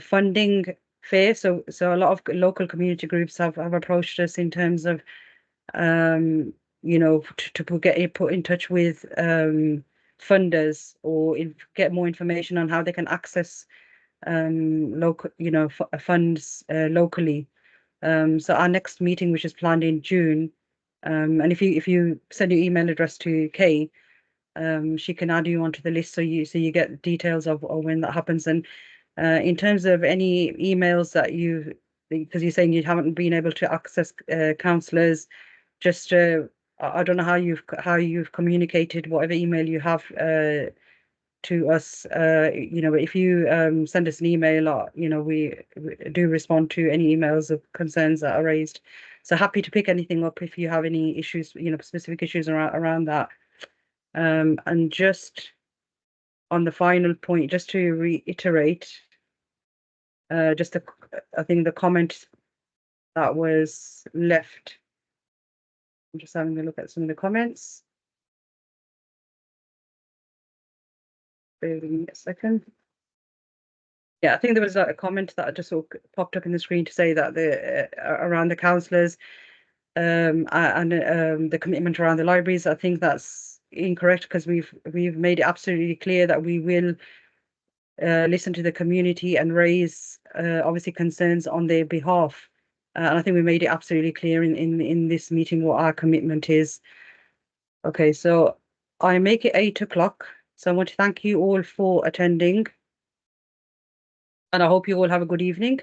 funding fair. So a lot of local community groups have approached us in terms of to get put in touch with funders or get more information on how they can access local funds locally. So our next meeting, which is planned in June, and if you send your email address to Kay, she can add you onto the list so you get details of when that happens. And in terms of any emails that because you're saying you haven't been able to access councillors, just I don't know how you've communicated whatever email you have to us. If you send us an email, or we do respond to any emails of concerns that are raised. So happy to pick anything up if you have any issues, specific issues around that. And just on the final point, just to reiterate, I think the comment that was left. I'm just having a look at some of the comments. Bear with me a second. Yeah, I think there was a comment that just sort of popped up in the screen to say that around the councillors and the commitment around the libraries. I think that's incorrect, because we've made it absolutely clear that we will listen to the community and raise obviously concerns on their behalf. And I think we made it absolutely clear in this meeting what our commitment is. Okay, so I make it 8 o'clock. So I want to thank you all for attending, and I hope you all have a good evening.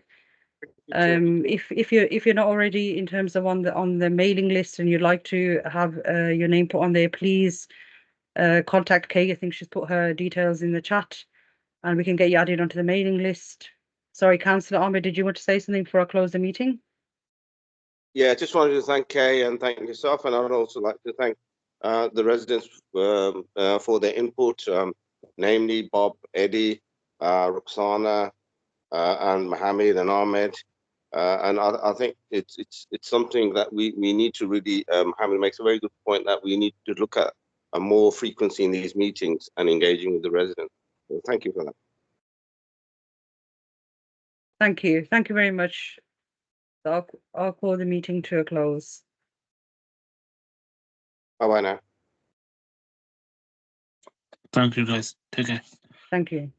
If you're not already in terms of on the mailing list and you'd like to have your name put on there, please contact Kay. I think she's put her details in the chat, and we can get you added onto the mailing list. Sorry, Councillor Ahmed, did you want to say something before I close the meeting? Yeah, just wanted to thank Kay and thank yourself, and I would also like to thank the residents for their input, namely Bob, Eddie, Roxana, and Mohammed and Ahmed. And I think it's something that we need to really, Mohammed makes a very good point, that we need to look at a more frequency in these meetings and engaging with the residents. So thank you for that. Thank you. Thank you very much. I'll call the meeting to a close. Bye-bye now. Thank you, guys. Take care. Thank you.